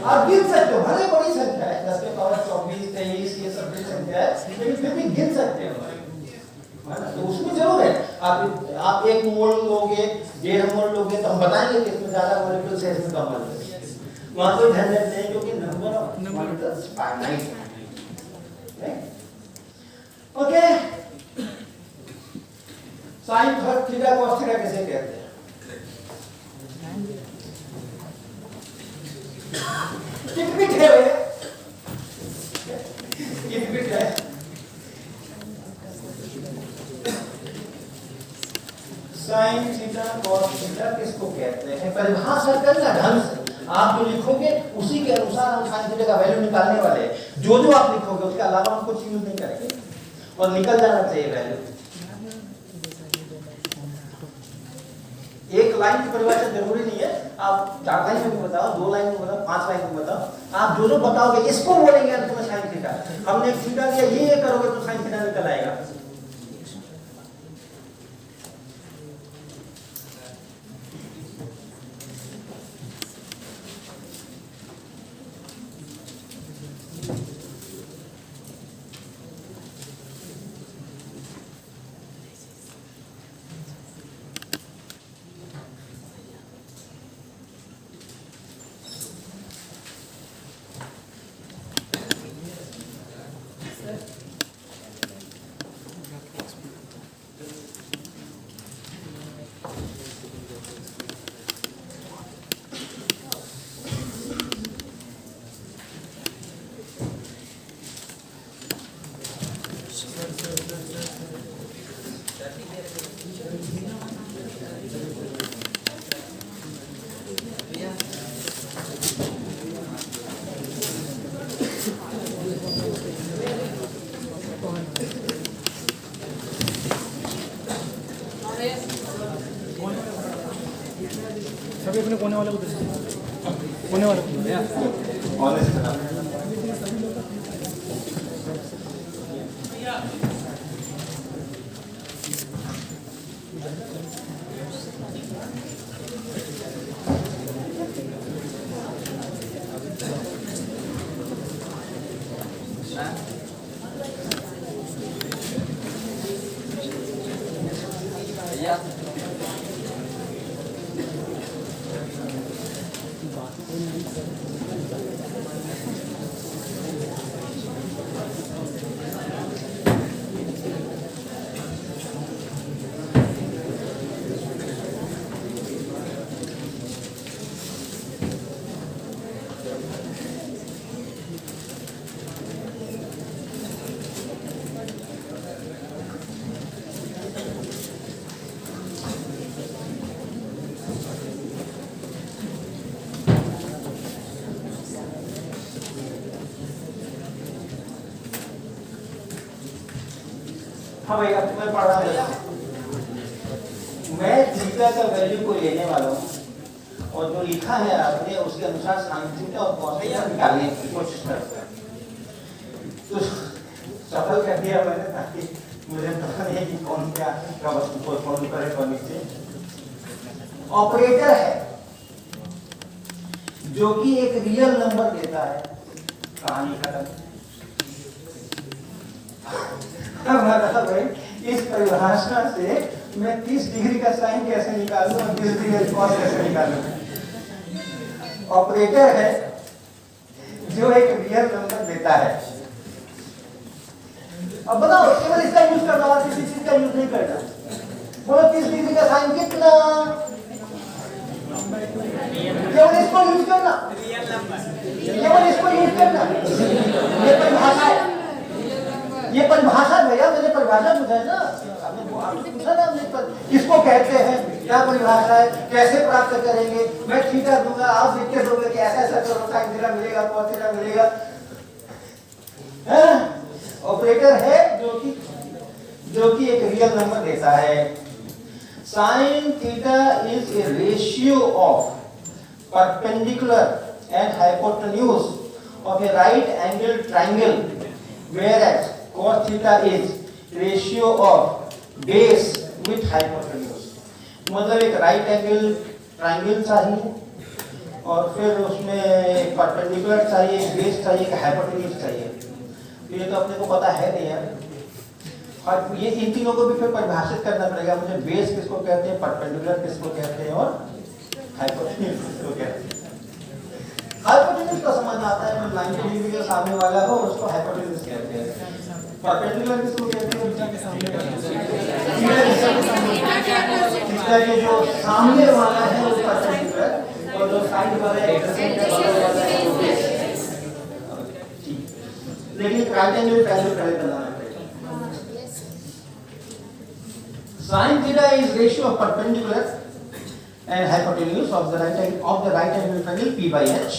आप गिन सकते हो, भले बड़ी संख्या है 10 के पावर 24 23 ये सब बड़ी संख्या है, लेकिन फिर भी गिन सकते हो, तो उसमें जरूर है। आप 1 मोल लोगे 1.5 मोल लोगे तो हम बताएंगे कि इसमें ज्यादा मॉलिक्यूल्स है इसमें कम मॉलिक्यूल्स है, वहां कोई झंझट नहीं क्योंकि नंबर ऑफ मॉलिक्यूल्स फाइनाइट है। Okay, sine theta cos theta कैसे कहते हैं? कितबिट है भैया, कितबिट है। साइन थीटा cos थीटा किसको कहते हैं? परिभाषा करना ढंग से, आप जो लिखोगे उसी के अनुसार हम साइन थीटा का वैल्यू निकालने वाले हैं। जो जो आप लिखोगे उसके अलावा हम कुछ यूज नहीं करेंगे और निकल जाना चाहिए वैल्यू। एक लाइन की परिभाषा जरूरी नहीं है, आप 4 लाइन में भी बताओ, 2 लाइन में बताओ, 5 लाइन में बताओ, आप जो जो बताओगे इसको बोलेंगे अंत में साइन थीटा। हमने एक थीटा लिया, ये करोगे तो साइन थीटा निकल आएगा। सभी अपने कोने वाले को कोने वाले हाँ भैया, मैं पढ़ रहा हूँ। मैं थीटा का वैल्यू को लेने वाला हूँ और जो लिखा है आपने उसके अनुसार साइन थीटा और कॉस थीटा निकालने की कोशिश करता है। तो सफल कर दिया मैंने, ताकि मुझे पता नहीं कि कौन क्या वस्तु को फॉलो करे कौन नीचे। ऑपरेटर है जो कि एक रियल नंबर देता है। कहानी खत्म। अब भाई इस परिभाषा से मैं 30 डिग्री का साइन कैसे निकालूं और 30 डिग्री का कॉस कैसे निकालूं? ऑपरेटर है जो एक रियल नंबर देता है। अब बताओ, केवल इसका यूज करना और किसी चीज का यूज नहीं करना। बोलो 30 डिग्री का साइन कितना? केवल इसको यूज करना, केवल इसको यूज करना। ये परिभाषा है, ये परिभाषा भैया, मैंने परिभाषा पूछा है ना, आपने पूछा ना हमने पर किसको कहते हैं, क्या परिभाषा है, कैसे प्राप्त करेंगे। मैं थीटा दूंगा, आप लिख के दोगे कि ऐसा ऐसा करो, साइन थीटा मिलेगा, कॉस थीटा मिलेगा। ऑपरेटर है जो कि एक रियल नंबर देता है। Sine theta is a ratio of perpendicular and hypotenuse of A right angle triangle, whereas cos theta is ratio of base with hypotenuse। मतलब एक राइट एंगल ट्राइंगल चाहिए और फिर उसमें एक परपेंडिकुलर चाहिए, एक बेस चाहिए, एक हाइपोटेन्यूज चाहिए। ये तो अपने को पता है नहीं यार। और ये इन तीनों को भी फिर परिभाषित करना पड़ेगा मुझे। बेस किसको कहते हैं, परपेंडिकुलर किसको कहते हैं और हाइपोटेन्यूज किसको कहते हैं। हाइपोटेन्यूज का समझ आता है, 90 डिग्री के सामने वाला हो उसको हाइपोटेन्यूज कहते हैं। परपेंडिकुलर किसको कहते हैं, इसका ये जो सामने वाला है वो परपेंडिकुलर और जो साइड वाला है। लेकिन राइट एंगल ट्रायंगल पहले बनाना पड़ेगा। Sine theta is ratio of perpendicular and hypotenuse of the right angle triangle P by H.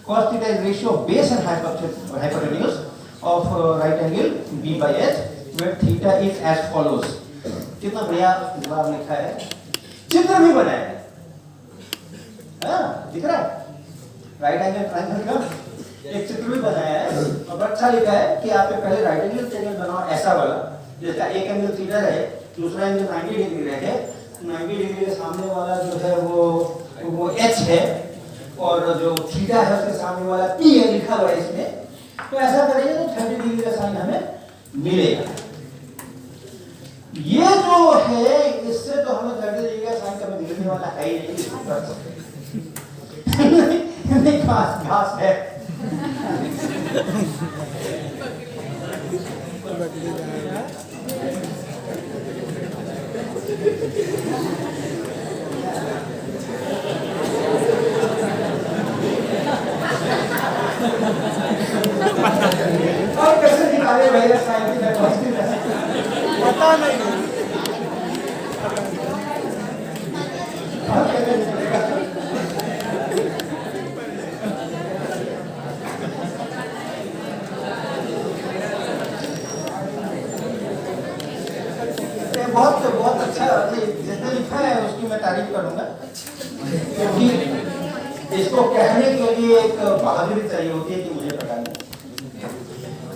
Cos theta is ratio of base and hypotenuse of right angle B by H, where theta is as follows। कितना बढ़िया जवाब लिखा है, चित्र भी बनाया है, हाँ दिख रहा है। राइट एंगल ट्रायंगल का एक चित्र भी बनाया है और अच्छा लिखा है कि आप पहले राइट एंगल ट्रायंगल बनाओ ऐसा वाला, जिसका एक एंगल थीटा रहे, दूसरा एंगल 90 डिग्री रहे। 90 डिग्री के सामने वाला जो है वो H है और जो थीटा है उसके सामने वाला P है लिखा हुआ है इसमें। तो ऐसा करेंगे तो 30 डिग्री का साइन हमें मिलेगा। ये जो है इससे तो हमें 30 डिग्री का साइन कभी मिलने वाला है ही नहीं। घास है। और कैसे निकाले भैया साइन थीटा कॉस थीटा, पता नहीं। बहुत अच्छा जितना लिखा है उसकी मैं तारीफ करूंगा, क्योंकि इसको कहने के लिए एक बहादुरी चाहिए होती है कि मुझे पता नहीं।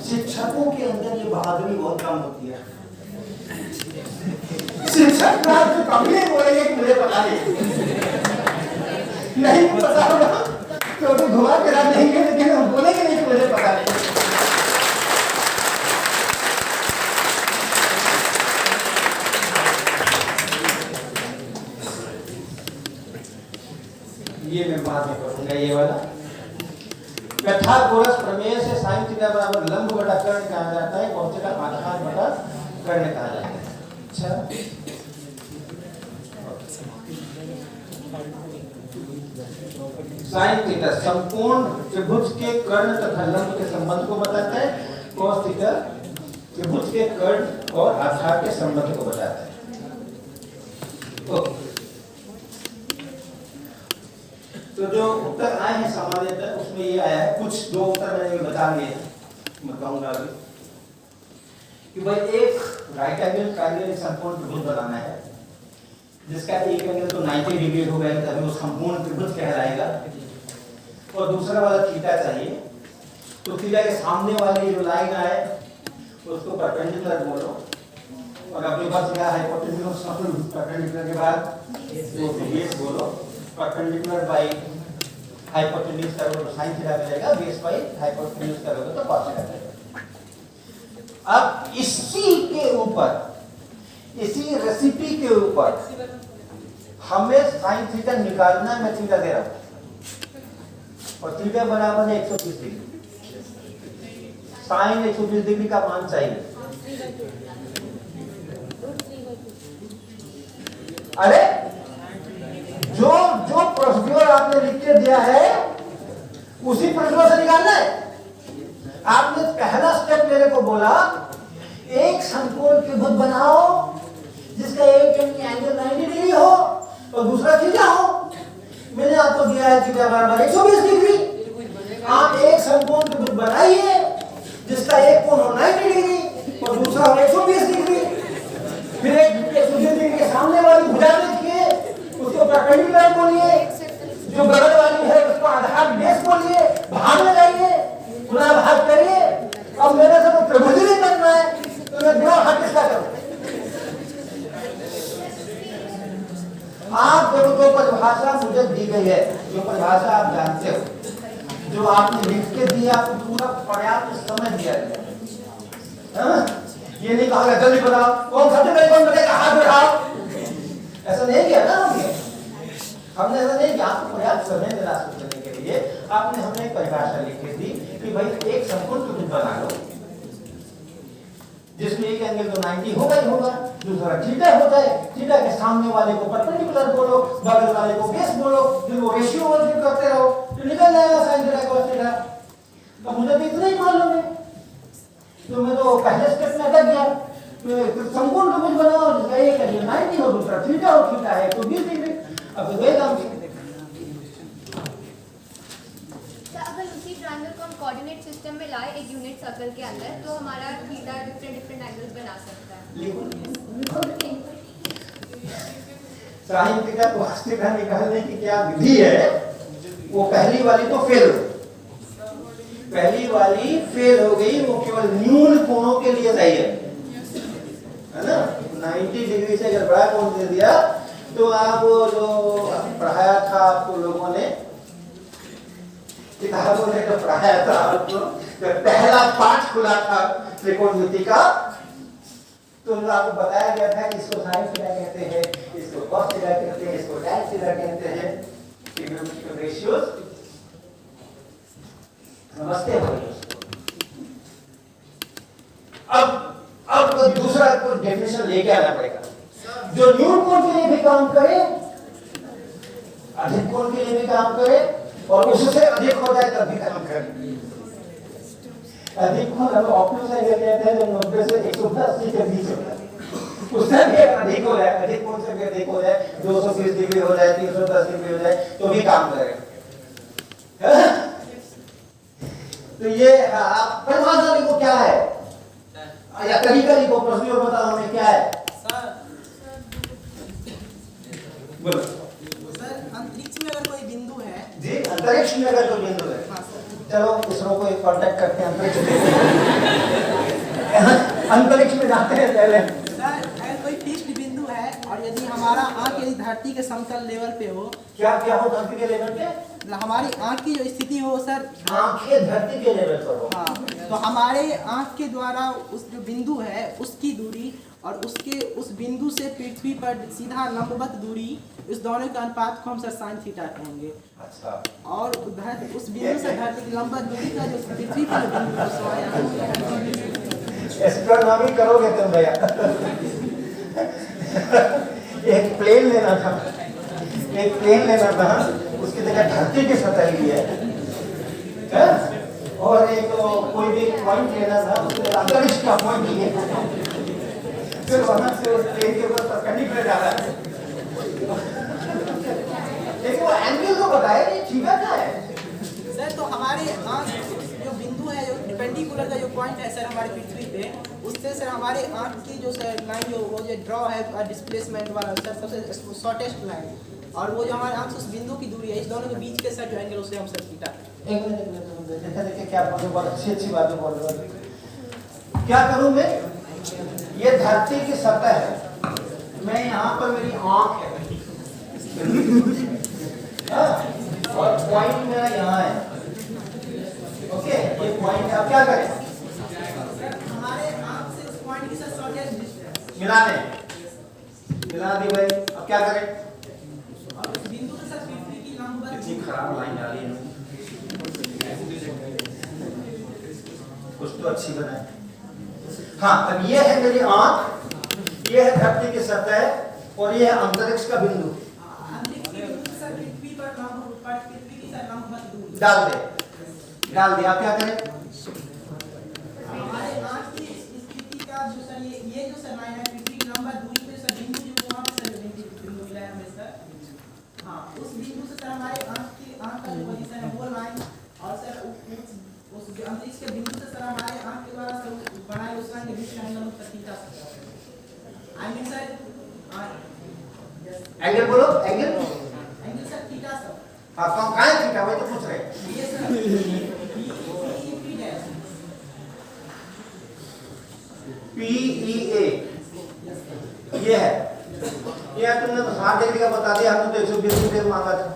शिक्षकों के अंदर ये बहादुरी बहुत कम होती है। शिक्षक तो कभी नहीं बोलेंगे कि मुझे पता नहीं पता होगा तो घुमा के रख देंगे, लेकिन हम बोलेंगे नहीं कि मुझे पता नहीं। ये मैं बाद में करूंगा। ये वाला pythagoras प्रमेय से sin थीटा बराबर लंब बटा कर्ण कहा जाता है, cos थीटा आधार बटा कर्ण कहा जाता है। अच्छा, sin थीटा संपूर्ण त्रिभुज के कर्ण तथा लंब के संबंध को बताता है, cos थीटा त्रिभुज के कर्ण और आधार के संबंध को बताता है। तो जो उत्तर आए हैं सामान्यतः उसमें ये आया है, कुछ दो उत्तर मैंने बता दिए हैं, मैं कहूंगा अभी कि भाई एक राइट एंगल ट्रायंगल एक संपूर्ण त्रिभुज बनाना है जिसका एक एंगल तो 90 डिग्री हो गया तभी वो संपूर्ण त्रिभुज कहलाएगा, और दूसरा वाला थीटा चाहिए। तो थीटा के सामने वाली जो लाइन आए उसको परपेंडिकुलर बोलो, और अपने पास क्या हाइपोटेन्यूज परपेंडिकुलर के बाद वो बेस बोलो, परपेंडिकुलर बाय हाइपोटेन्यूज करोगे तो साइन थीटा मिलेगा, बेस बाई हाइपोटेन्यूज करोगे तो कॉस थीटा मिलेगा। अब इसी के ऊपर, इसी रेसिपी के ऊपर हमें साइन थीटा निकालना, मैं थीटा दे रहा हूं और थीटा बराबर है 120 डिग्री। साइन 120 डिग्री का मान चाहिए। अरे जो जो प्रोसीड्यूर आपने लिख के दिया है उसी प्रोसीड्यूर से निकालना है। आपने पहला स्टेप मेरे को बोला एक समकोण त्रिभुज बनाओ जिसका एक एंगल 90 डिग्री हो और दूसरा थीटा हो। मैंने आपको दिया है थीटा बराबर 120 डिग्री। आप एक समकोण त्रिभुज बनाइए जिसका एक कोण हो 90 डिग्री और दूसरा हो 120 डिग्री। फिर एक 120 डिग्री के सामने वाली भुजा देखिए, उसको परपेंडिकुलर बोलिए, जो बगल वाली है उसको आधार बेस बोलिए, भाग लगाइए, पुनः भाग करिए। अब मेरे से तो त्रिभुज नहीं बनना है तो मैं बिना भाग किसका करूं? आप जो परिभाषा मुझे दी गई है, जो परिभाषा आप जानते हो, जो आपने लिख के दिया, आपको पूरा पर्याप्त समय दिया गया। ये नहीं कहा जल्दी बताओ कौन सबसे पहले कौन बनेगा, हाथ बढ़ाओ, ऐसा नहीं किया ना हमने ऐसा नहीं किया। आपको पर्याप्त समय देना सोचने के लिए आपने हमें एक परिभाषा लिख के दी कि भाई एक समकोण त्रिभुज बना लो जिसमें एक एंगल तो 90 होगा ही होगा, दूसरा थीटा हो जाए, थीटा के सामने वाले को परपेंडिकुलर बोलो, बगल वाले को बेस बोलो, फिर वो रेशियो करते रहो तो निकल जाएगा साइन थीटा cos थीटा। तो मुझे तो इतना ही मालूम है, तो मैं तो पहले स्टेप में अटक गया। समकोण त्रिभुज बनाओ जिसका एक एंगल 90 हो, दूसरा थीटा हो, थीटा है तो 20 डिग्री। अब तो वही काम अगर उसी ट्रायंगल को हम कोऑर्डिनेट सिस्टम में लाए एक यूनिट सर्कल के अंदर तो हमारा थीटा डिफरेंट एंगल्स बना सकता है। साइन थीटा cos थीटा निकालने की क्या विधि है, वो पहली वाली तो फेल हो गई, पहली वाली फेल हो गई। वो केवल न्यून कोणों के लिए सही है ना। 90 डिग्री से अगर बड़ा कोण दे दिया तो आप वो जो पढ़ाया था आपको लोगों ने, किताबों ने जो पढ़ाया था आपको, तो पहला पाठ खुला था त्रिकोणमिति का, तो आपको बताया गया था कि इसको साइन थीटा कहते हैं, इसको cos थीटा कहते हैं, इसको tan थीटा कहते हैं, ट्रिग्नोमेट्रिकल रेशियोज। नमस्ते भाई। अब तो दूसरा कोई डेफिनेशन लेके आना पड़ेगा जो न्यून कोण के लिए भी काम करे, अधिक कोण के लिए भी काम करे और उससे अधिक हो जाए तब भी काम करे। अधिक कोण हम ऑप्टिमम एंगल कहते हैं जो 90 से 180 के बीच होता है, उससे भी अधिक हो जाए, अधिक कोण से भी अधिक हो जाए, 220 डिग्री हो जाए, 310 डिग्री हो जाए तो भी काम करेगा। तो ये आप परिभाषा लिखो क्या है या तरीका लिखो, प्रोसीजर बताओ हमें क्या है। बोलो सर, अंतरिक्ष में अगर कोई बिंदु है जी, अंतरिक्ष में अगर कोई बिंदु है, चलो इसरो को एक कांटेक्ट करते हैं, अंतरिक्ष अंतरिक्ष में जाते हैं पहले। सर, अगर कोई फिक्स्ड बिंदु है और यदि हमारा आंख यदि धरती के समतल लेवल पे हो, क्या क्या हो धरती के लेवल पे, हमारी आंख की जो स्थिति हो सर, आंखें धरती के लेवल पर हो, हाँ, तो हमारे आंख के द्वारा उस जो बिंदु है उसकी दूरी और उसके उस बिंदु से पृथ्वी पर सीधा लंबवत दूरी, इस दोनों के अनुपात को हम सर साइन थीटा कहेंगे। अच्छा, और उस बिंदु से धरती की लंबवत दूरी का जो पृथ्वी पर बिंदु एस्ट्रोनॉमी करोगे तुम भैया। एक प्लेन लेना था, एक प्लेन लेना था, उसकी जगह धरती की सतह ली है और एक कोई भी पॉइंट लेना था, उसके अंतरिक्ष का पॉइंट लिया, फिर वहां से उस प्लेन के ऊपर परपेंडिकुलर जा रहा है। लेकिन वो एंगल तो बताया नहीं, थीटा क्या है सर। तो हमारे आंख जो बिंदु है, जो परपेंडिकुलर का जो पॉइंट है सर हमारे पृथ्वी पे, उससे सर हमारे आंख की जो सर लाइन जो वो जो ड्रॉ है डिस्प्लेसमेंट वाला सर सबसे शॉर्टेस्ट लाइन, और वो जो हमारे आंख से उस बिंदु की दूरी है, इस दोनों के बीच के सर जो एंगल उसे हम सर थीटा। एक मिनट देखिए क्या बोल रहे, बहुत अच्छी बातें बोल रहे हो। क्या करूं मैं, ये धरती की सतह है, मैं यहाँ पर मेरी आंख है, और पॉइंट मेरा यहाँ है। ओके, ये पॉइंट है। अब क्या करें? हमारे आंख से उस पॉइंट की सर शॉर्टेस्ट डिस्टेंस मिला दी भाई। अब क्या करें? और उस बिंदु के साथ पृथ्वी की लंबवत इतनी खराब लाइन डाली है, कुछ तो अच्छी बनाए। हाँ, अब ये है मेरी आंख, ये है धरती की सतह और ये है अंतरिक्ष का बिंदु। अंतरिक्ष के बिंदु से सर पृथ्वी पर पृथ्वी की सर लंबवत दूरी डाल दिया। आप क्या करें? हमारे आंख की स्थिति का जो सर ये जो सर लाइन है पृथ्वी की लंबवत दूरी पे सर बिंदु जो वहां पे सर बिंदु मिला है हमें सर। हाँ, उस बिंदु से सर हमारे आंख का जो पोजीशन है वो लाइन और सर उस जो अंतरिक्ष के बिंदु से सर हमारे आंख के द्वारा सर बनाए उस लाइन के बीच का angle sir theta sir. I mean sir angle बोलो, एंगल सर थीटा सर। हाँ, कहाँ है थीटा? वही तो पूछ रहे हैं। ये सर PEA ये है। ये तुमने तो 60 डिग्री का बता दिया, हमने तो 120 डिग्री मांगा था।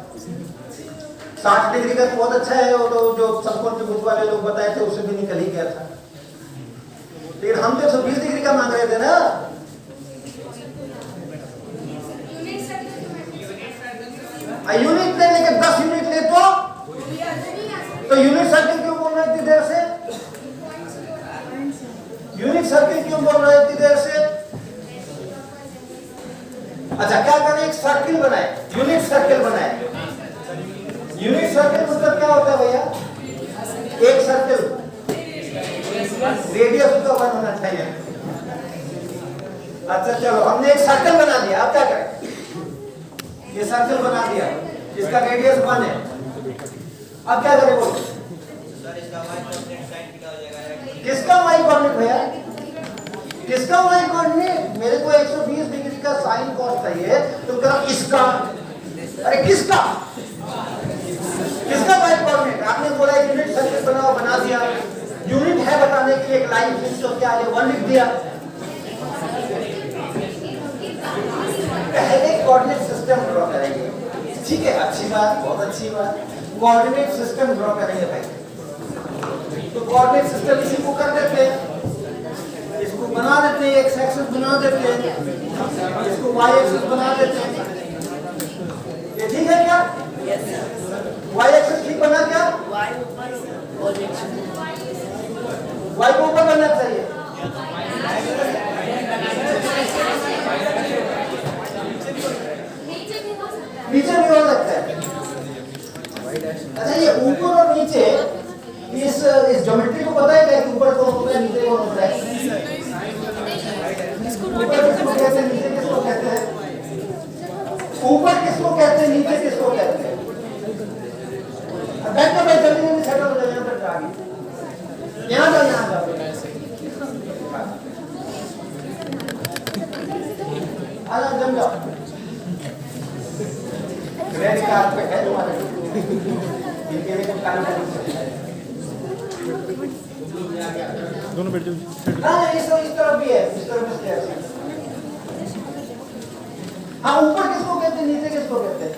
60 डिग्री का तो बहुत अच्छा है, वो तो जो समकोण त्रिभुज वाले लोग बताए थे उससे भी निकल ही गया था। लेकिन हम तो 120 डिग्री का मांग रहे थे ना। यूनिट ले लेके 10 यूनिट ले तो यूनिट सर्किल क्यों बोल रहे इतनी देर से? यूनिट सर्किल क्यों बोल रहे इतनी देर से? अच्छा, क्या करें? एक सर्किल बनाए, यूनिट सर्किल बनाए। यूनिट सर्किल मतलब क्या होता है भैया? एक सर्किल रेडियस उसका 1 होना चाहिए। अच्छा चलो, हमने एक सर्कल बना दिया। अब क्या करें? ये सर्कल बना दिया, इसका रेडियस 1 है। अब क्या करें बोलो? किसका वाई कोऑर्डिनेट भैया? किसका वाई कोऑर्डिनेट? मेरे को 120 डिग्री का साइन कॉस चाहिए, तुम करो इसका। अरे किसका वाई कोऑर्डिनेट? आपने बोला यूनिट सर्किल बनाओ, बना दिया। यूनिट है बताने के लिए एक लाइन फिक्स होकर आगे 1 लिख दिया। पहले कोऑर्डिनेट सिस्टम ड्रॉ करेंगे, ठीक है? अच्छी बात, बहुत अच्छी बात। कोऑर्डिनेट सिस्टम ड्रॉ करेंगे भाई। तो कोऑर्डिनेट सिस्टम इसी को कर देते हैं, इसको बना देते हैं, एक्स एक्सिस बना देते हैं, इसको वाई एक्सिस बना देते हैं। ये ठीक है क्या? वाई एक्सिस ठीक बना क्या? वाई को ऊपर बनना चाहिए। नीचे भी हो सकता है। अच्छा, ये ऊपर और नीचे इस ज्योमेट्री को पता है क्या? ऊपर कौन होता है, नीचे कौन होता है? ऊपर किसको कहते हैं, नीचे किसको कहते हैं? ऊपर किसको कहते हैं, नीचे किसको कहते हैं? बैठ कर जल्दी सेटल हो जाए। यहाँ तक आगे, यहाँ जाओ, यहाँ जाओ, आजा, जम जाओ। रेड कारपेट है तुम्हारे, इनके लिए कुछ काम नहीं सकते। दोनों बैठ जाओ। हाँ, इस तरफ भी है, इस तरफ भी है। हाँ, ऊपर किसको कहते हैं, नीचे किसको कहते हैं?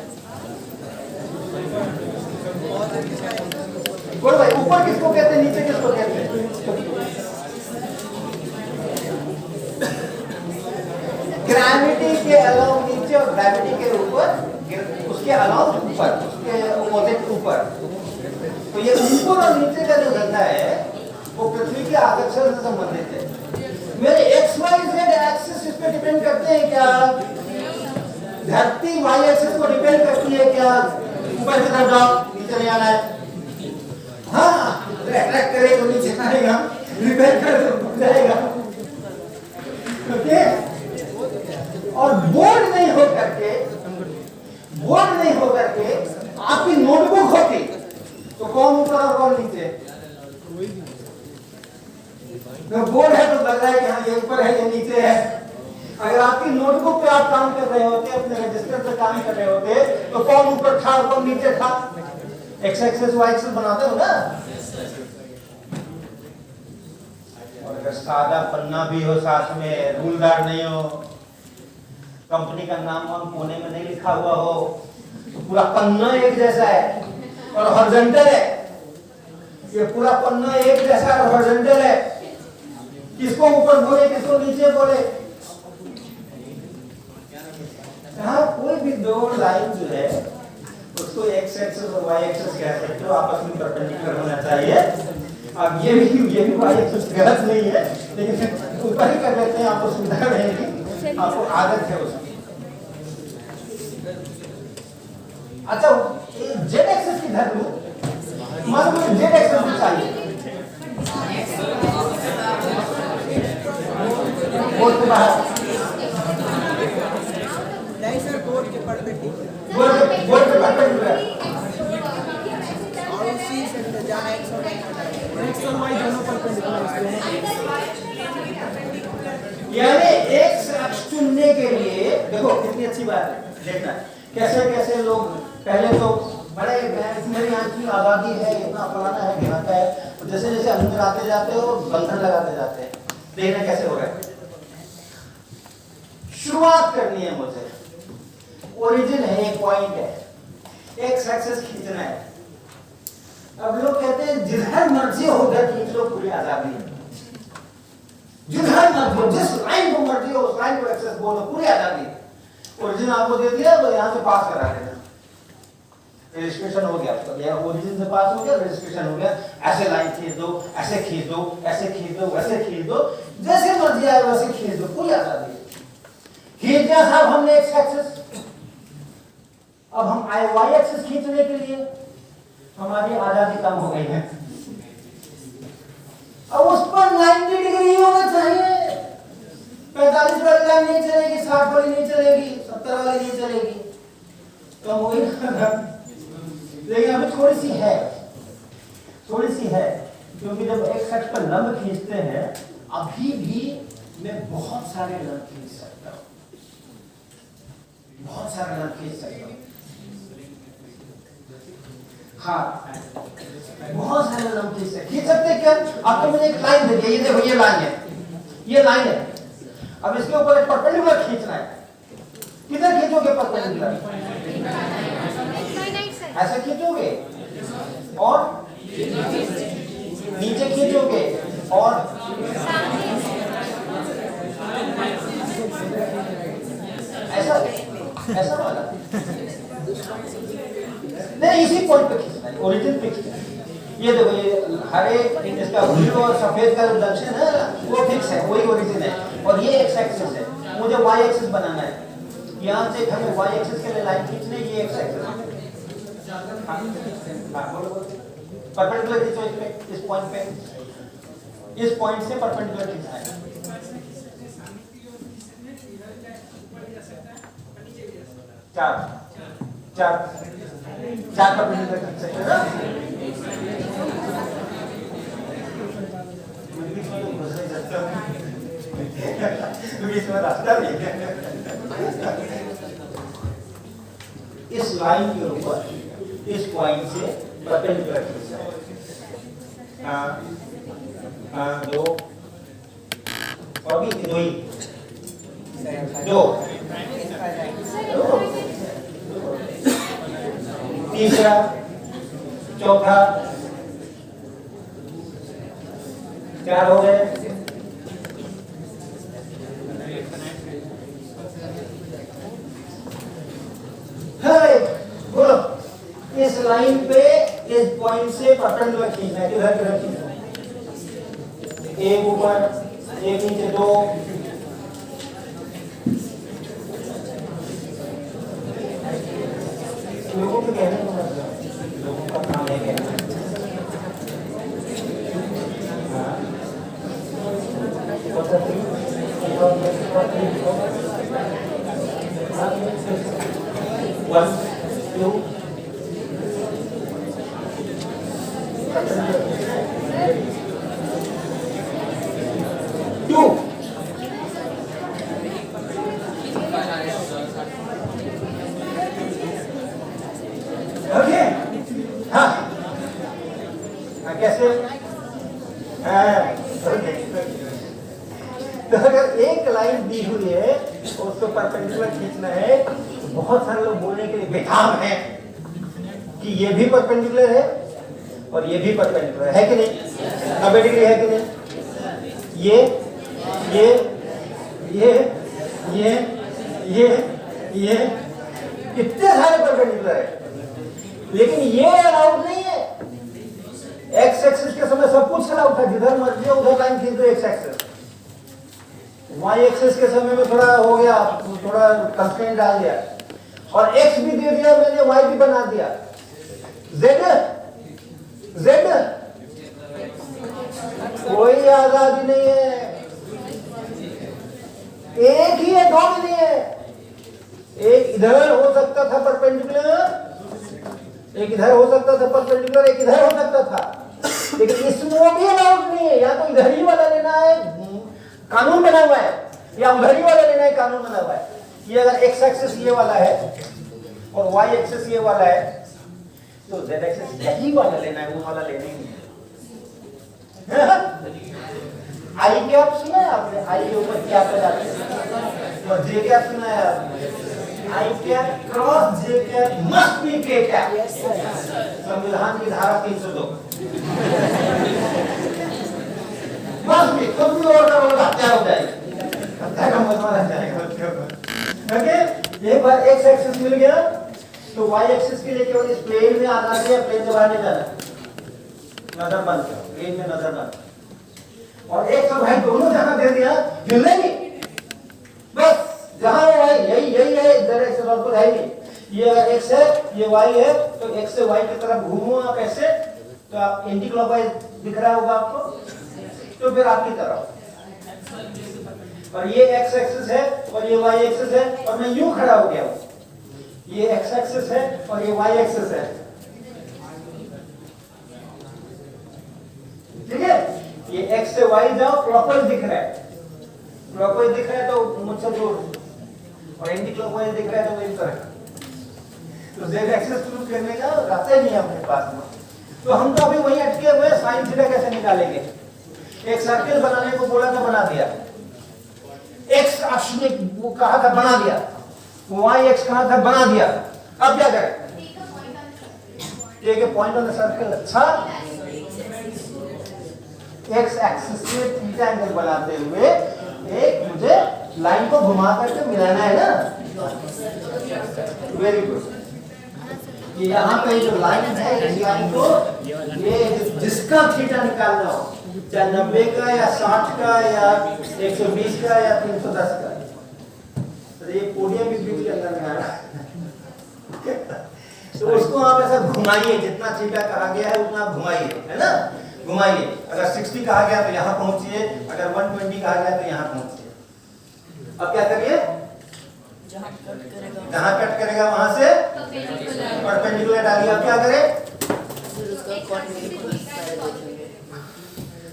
बोलो भाई, ऊपर किसको कहते हैं, नीचे किसको कहते हैं? ग्रेविटी के अलाउ नीचे और ग्रेविटी के ऊपर, उसके अलाउ ऊपर, उसके अपोजिट ऊपर। तो ये ऊपर और नीचे का जो धंधा है वो पृथ्वी के आकर्षण से संबंधित है। मेरे एक्स वाई जेड एक्सिस इस पे डिपेंड करते हैं क्या? धरती वाई एक्सिस को डिपेंड करती है क्या? ऊपर की तरफ जाओ, नीचे नहीं आना है। हाँ, अट्रैक्ट करे तो नीचे आएगा, रिपेयर करे तो ऊपर जाएगा। ओके? और बोर्ड नहीं हो करके आपकी नोटबुक होती तो कौन ऊपर और कौन नीचे? बोर्ड है तो लग रहा है कि हाँ ये ऊपर है, ये नीचे है। अगर आपकी नोटबुक पे आप काम कर रहे होते, अपने रजिस्टर पे काम कर रहे होते, तो कौन ऊपर था और कौन नीचे था? एक्स एक्सिस वाई एक्सिस बनाते हो ना। और अगर सादा पन्ना भी हो साथ में, रूलदार नहीं हो, कंपनी का नाम कोने में नहीं लिखा हुआ हो, तो पूरा पन्ना एक जैसा है, और हॉरिजॉन्टल है, ये पूरा पन्ना एक जैसा हॉरिजॉन्टल है, किसको ऊपर बोले किसको नीचे बोले। यहाँ कोई भी दो लाइन जो है उसको एक्स एक्सिस और वाई एक्सिस कह सकते हो, आपस में परपेंडिकुलर होना चाहिए। अब ये भी वाई एक्सिस गलत नहीं है, लेकिन ऊपर ही कर लेते हैं, आपको सुविधा रहेगी, आपको आदत है उसकी। अच्छा जेड एक्सिस किधर लूं? मान लो जेड एक्सिस भी चाहिए, बोर्ड के बाहर, नहीं सर, बोर्ड के परपेंडिकुलर बोर्ड के परपेंडिकुलर, और उसी से जहाँ एक्स और वाई दोनों परपेंडिकुलर, यानी एक्स अक्ष चुनने के लिए देखो कितनी अच्छी बात है। देखना कैसे कैसे लोग पहले तो बड़े मेरी आंख की आबादी है, इतना फलाना है, गिनाता है, तो जैसे जैसे अंदर आते जाते हो बंधन लगाते जाते हैं। देखना कैसे हो रहा है। शुरुआत करनी है मुझे, ओरिजिन है, एक पॉइंट है, एक्स एक्सिस खींचना है। अब लोग कहते हैं जिधर मर्जी हो उधर खींच लो, पूरी आजादी है। जिधर मर्जी हो, जिस लाइन को मर्जी हो उस लाइन को एक्सेस बोलो, पूरी आजादी है। ओरिजिन आपको दे दिया तो यहाँ से पास करा देना, रजिस्ट्रेशन हो गया आपका, या ओरिजिन से पास हो गया, रजिस्ट्रेशन हो गया। ऐसे लाइन खींच दो, ऐसे खींच दो, ऐसे खींच दो, वैसे खींच दो, जैसे मर्जी आए वैसे खींच दो, पूरी आजादी है। खींच दिया साहब हमने एक्स एक्सिस, अब हम वाई एक्सिस खींचने के लिए हमारी आजादी कम हो गई है। अब उस पर 90 डिग्री होना चाहिए, 45 वाली लाइन नहीं चलेगी, 60 वाली नहीं चलेगी, 70 वाली नहीं चलेगी, तो वही लेकिन अभी थोड़ी सी है, क्योंकि जब एक अक्ष पर लंब खींचते हैं अभी भी मैं बहुत सारे लंब खींच सकता हूँ, बहुत सारे लंब खींच सकता हूँ। हाँ, बहुत सारे लंब खींच सकते क्या? आपको मैंने एक लाइन दे दी, ये देखो ये लाइन है, अब इसके ऊपर एक परपेंडिकुलर खींचना है। किधर खींचोगे परपेंडिकुलर? ऐसे खींचोगे और नीचे खींचोगे और ऐसा वाला नहीं, इसी पॉइंट पे खींचना है, ओरिजिन फिक्स है। ये देखो ये हरे इसका ब्लू और सफेद का जो जंक्शन है वो फिक्स है, वही ओरिजिन है, और ये एक्स एक्सिस है, मुझे वाई एक्सिस बनाना है। यहाँ से हमें वाई एक्सिस के लिए लाइन खींचनी है, ये एक्स एक्सिस है। परपेंडिकुलर खींचो इस पॉइंट पे, इस पॉइंट से परपेंडिकुलर खींचना है। चार परपेंडिकुलर खींच सकते हैं ना? क्योंकि इसमें रास्ता नहीं है। इस लाइन के ऊपर इस पॉइंट से परपेंडिकुलर खींचना है। दो और भी दो तीसरा, चौथा, 4 हो गए। बोलो, इस लाइन पे इस पॉइंट से परपेंडिकुलर खींचना है, किधर किधर खींचना है? एक ऊपर, एक नीचे, 2। लोगों के कहने को मतलब लोगों का काम है कहना। One, two, ओके, हाँ, कैसे? तो अगर एक लाइन दी हुई है उसको परपेंडिकुलर खींचना है, तो बहुत सारे लोग बोलने के लिए बेताब हैं कि क्योंकि ये भी परपेंडिकुलर है और ये भी परपेंडिकुलर है कि नहीं? 90 डिग्री है कि नहीं? ये कितने सारे परपेंडिकुलर है, लेकिन ये अलाउड नहीं है। एक्स एक्सिस के समय सब कुछ अलाउड था, जिधर मर्जी उधर लाइन खींच दो एक्स एक्सिस। वाई एक्सिस के समय में थोड़ा हो गया, थोड़ा कंस्ट्रेंट डाल दिया और एक्स भी दे दिया मैंने, वाई भी बना दिया। जेड कोई आजादी नहीं है, एक ही है, दो भी नहीं है। एक इधर हो सकता था परपेंडिकुलर, एक इधर हो सकता था परपेंडिकुलर, एक इधर हो सकता था, लेकिन इसमें वो भी अलाउड नहीं है। या तो इधर ही वाला लेना है, कानून बना हुआ है, या उधर ही वाला लेना है, कानून बना हुआ है। ये अगर एक्स एक्सिस ये वाला है और वाई एक्सिस ये वाला है, तो जेड एक्सिस यही वाला लेना है, वो वाला लेना ही नहीं है। आई कैप सुना है आपने? आई के ऊपर क्या लगाते हैं? और जे कैप सुना है आपने? I cap cross J cap must be K cap. संविधान की धारा 302 मस्ट बी, कभी और हत्या हो जाएगी, हत्या का मतलब आ जाएगा। ओके, एक बार एक्स एक्सिस मिल गया तो वाई एक्सिस के लिए केवल इस प्लेन में आना है, प्लेन से बाहर नहीं जाना, नजर बंद करो, प्लेन में नजर बंद। और एक तो भाई दोनों जगह दे दिया, हिलने नहीं, बस जहां वो है यही है, इधर एक्स और कुछ है नहीं। ये अगर एक्स है, ये वाई है, तो एक्स से वाई की तरफ घूमो आप ऐसे, तो आप एंटी क्लॉकवाइज दिख रहा होगा आपको, तो फिर आपकी तरफ। और ये एक्स एक्सिस है और ये वाई एक्सिस है, और मैं यूं खड़ा हो गया हूं, ये एक्स एक्सिस है और ये वाई एक्सिस है, ठीक है? ये एक्स से वाई जाओ, क्लॉकवाइज दिख रहा है, क्लॉकवाइज दिख रहा है तो मुझसे दूर, और एंटी क्लॉकवाइज दिख रहा है तो मेरी तरफ। तो जेड एक्सिस प्रूव करने का रास्ता ही नहीं है अपने पास में, तो हम तो अभी वहीं अटके हुए, साइन थीटा कैसे निकालेंगे? एक सर्किल बनाने को बोला था, बना दिया। एक्स अक्ष ने वो कहा था, बना दिया। वाई एक्स कहा था, बना दिया। अब क्या करें? Take a point on the circle. अच्छा, एक्स एक्सिस से थीटा एंगल बनाते हुए एक मुझे लाइन को घुमा करके मिलाना है ना। Very good. ये यहाँ पे जो लाइन है, इस लाइन को ये जिसका थीटा निकालना हो, चाहे 90 का या 60 का या 120 का या 310 का, तो ये पोडियम भी बीच के अंदर में आ रहा है। तो उसको आप ऐसा घुमाइए, जितना थीटा कहा गया है उतना घुमाइए, है ना? घुमाइए। अगर 60 कहा गया तो यहाँ पहुंचिए, अगर 120 कहा गया तो यहाँ पहुंचिए। अब क्या करिए? जहाँ कट करेगा वहां से परपेंडिकुलर डालिए। अब क्या करें?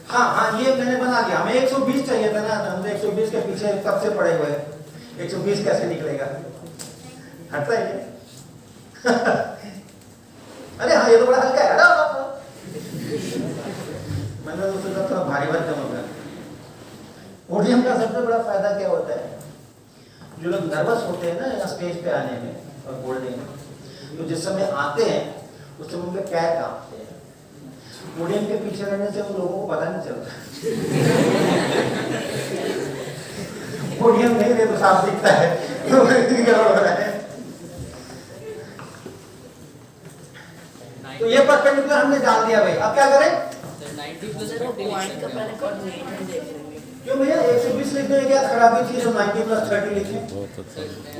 हाँ, ये मैंने बना लिया। हमें 120 चाहिए था ना, हम 120 के पीछे कब से पड़े हुए हैं। 120 कैसे निकलेगा? हटता है क्या? अरे हाँ, ये तो बड़ा हल्का है, हटाओ। मैंने तो सोचा थोड़ा भारी भरकम होगा। पोडियम का सबसे बड़ा फायदा क्या होता है? जो लोग नर्वस होते हैं ना स्टेज पे आने में और बोलने में, तो जिस समय आते हैं उस समय उनके पैर कांपते हैं। पोडियम के पीछे रहने से उन लोगों को पता नहीं चलता। पोडियम नहीं रहे तो साफ दिखता है। तो ये परपेंडिकुलर हमने डाल दिया भाई। अब क्या करें? क्यों भैया 120 लिखने में क्या खराबी थी? जो 90 + 30 लिखे,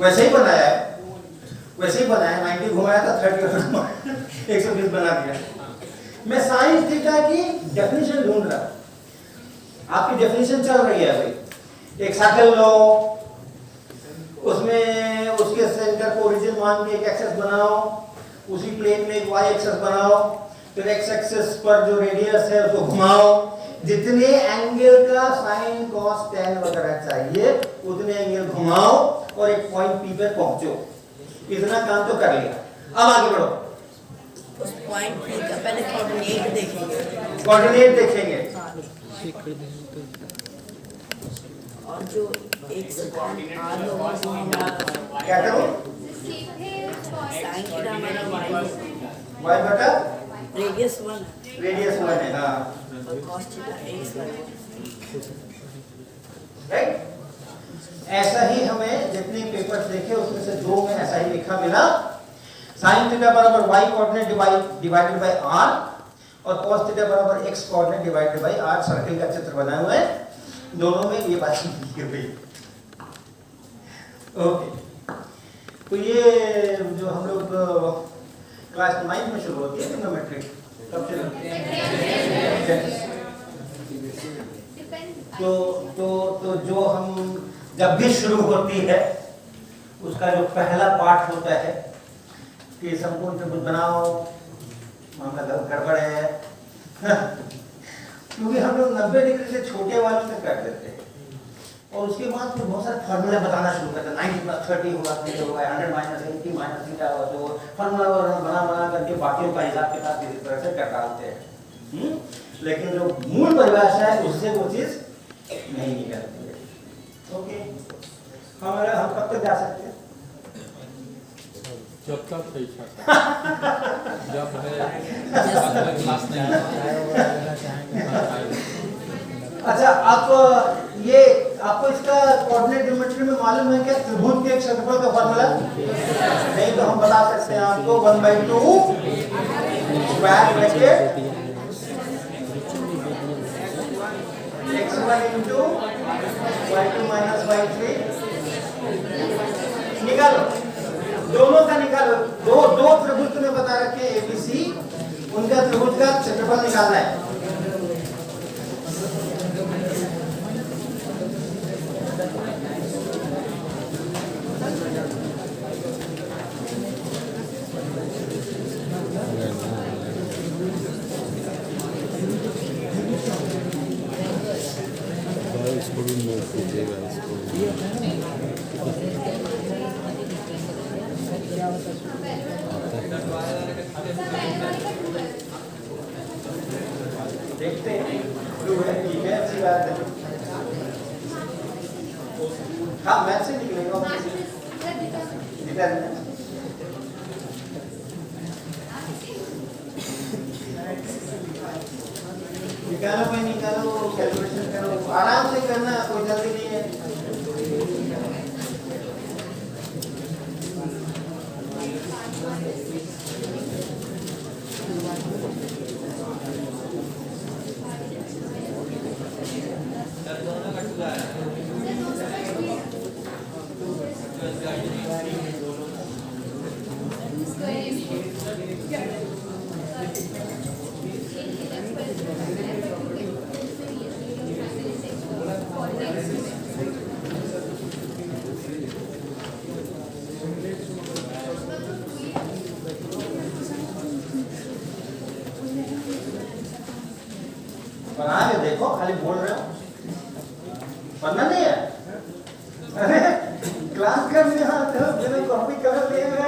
वैसे ही बनाया है, वैसे ही बनाया। 90 घुमाया था, 30 120 बना दिया। मैं साइन थीटा की डेफिनेशन ढूंढ रहा। आपकी डेफिनेशन चल रही है भाई। एक सर्कल लो, उसमें उसके सेंटर को ओरिजिन मान के एक एक्सेस बनाओ, उसी प्लेन में एक वाई एक्सेस बनाओ, फिर एक्स एक्सेस पर जो रेडियस है उसको घुमाओ। जितने एंगल का साइन कॉस टेन वगैरह चाहिए उतने एंगल घुमाओ और एक पॉइंट पी पे पहुंचो। इतना काम तो कर लिया। अब आगे बढ़ो। उस पॉइंट पी का पहले कोऑर्डिनेट देखेंगे। कोऑर्डिनेट देखेंगे। और जो एक सेकंड आर होगा वो हमारा क्या करो? साइन थीटा हमारा वाई y बटा रेडियस 1 रेडियस 1 है, हाँ और cos थीटा x बराबर राइट। ऐसा ही हमें जितने पेपर्स देखे उसमें से 2 में ऐसा ही लिखा मिला, sin थीटा बराबर y coordinate divided by r और cos थीटा बराबर x coordinate divided by r। Circle का चित्र बनाया हुआ है, दोनों में ये बात लिखी हुई। ओके, तो ये जो हम लोग क्लास 9 में शुरू होती है ट्रिग्नोमेट्री, कब से तो जो हम जब भी शुरू होती है उसका जो पहला पार्ट होता है कि संपूर्ण त्रिभुज बनाओ, मामला गड़बड़ है क्योंकि हम लोग 90 डिग्री से छोटे वालों तक कर देते हैं और उसके बाद फिर बहुत सारे फार्मूला बताना शुरू करते हैं। 90 + 30 होगा, 100 - 80 - थीटा होगा, तो फार्मूला बना करके बाकियों का हिसाब किताब इस तरह से कर डालते हैं। लेकिन जो मूल परिभाषा है उससे वो चीज नहीं निकलती है। ओके, हम कब तक जा सकते हैं? जब तक इच्छा जब है क्लास नहीं। अच्छा, आपको इसका कोऑर्डिनेट ज्योमेट्री में मालूम है क्या त्रिभुज के क्षेत्रफल का फार्मूला? नहीं तो हम बता सकते हैं आपको 1/2 square bracket x1 into y2 minus y3 निकालो, दोनों का निकालो। दो त्रिभुज तुम्हें बता रखे हैं ABC, उनका त्रिभुज का क्षेत्रफल निकालना है। देखते हैं, ठीक है, अच्छी बात है। हाँ, मैथ से निकलेगा निकालो भाई, निकालो, कैलकुलेशन करो, आराम से करना, कोई जल्दी नहीं है। बना के देखो, खाली बोल रहे हो, पढ़ना नहीं है। अरे क्लास करने आते हो, बिना कॉपी कलर लिए हुए।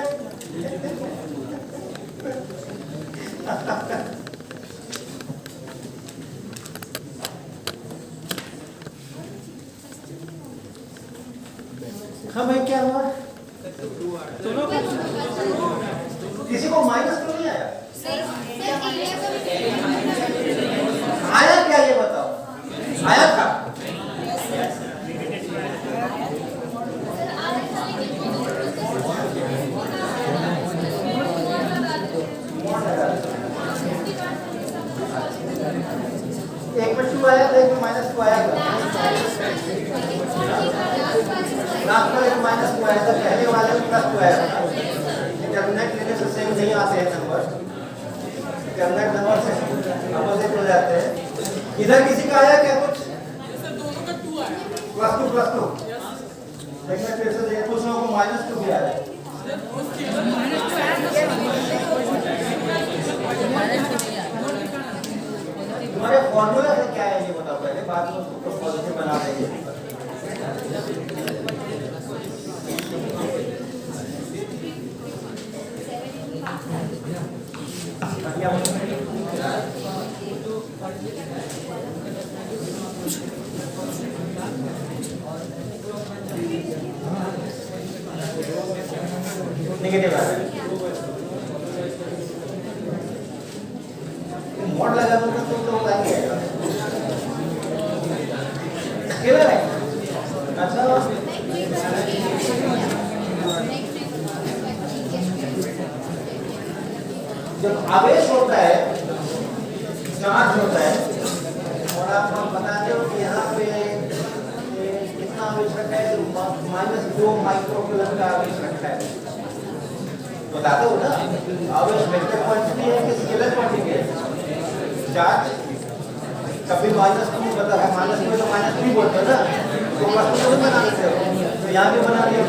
हाँ भाई, क्या हुआ? किसी को माइनस तो नहीं आया? आया क्या, ये बताओ? आया था? एक में 2 आया था, एक में -2 आया था। लास्ट में -2 आया था, पहले वाले में +2 आया था। डिटरमिनेंट लेने से सेम नहीं आते हैं नंबर, डिटरमिनेंट नंबर से अपोजिट हो जाते हैं। इधर किसी का आया क्या कुछ? +2 देखना फिर से देखो, कुछ लोगों को -2 भी आया। तुम्हारे फॉर्मूला से क्या है ये बताओ पहले, बाद में उसको पॉजिटिव बना देंगे। नेगेटिव आ रहा है। लगा दूंगा तो आएंगे क्लियर है? अच्छा जब आवेश होता है, चार्ज होता है और आप हम बताते हो कि यहाँ पे कितना आवेश रखा है, -2 माइक्रोकूलम का आवेश रखा है, बताते हो ना? आवेश वेक्टर क्वांटिटी है कि स्केलर क्वांटिटी है? चार्ज कभी -2 बता है, -2 तो -3 बोलते हो ना, तो वस्तु को बना देते हो, तो यहाँ भी बना दिया।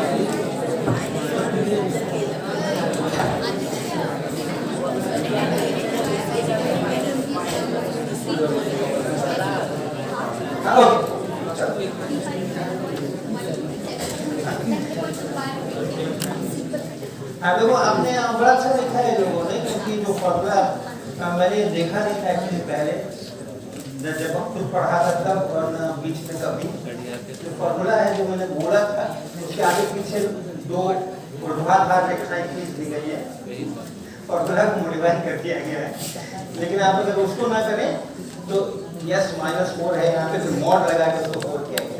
देखो आपने बड़ा अच्छा देखा है लोगों ने, क्योंकि जो फॉर्मूला मैंने देखा नहीं था एक्चुअली पहले, जब हम खुद पढ़ा था तब और बीच में कभी जो फॉर्मूला है जो मैंने बोला था उसके आगे पीछे 2 ऊर्ध्वाधर रेखाएं खींच दी गई है, फॉर्मूला को मॉडिफाई कर दिया गया है। लेकिन आप अगर उसको ना करें तो यस -4 है, यहाँ पे जो मॉड लगा के उसको 4 किया गया है।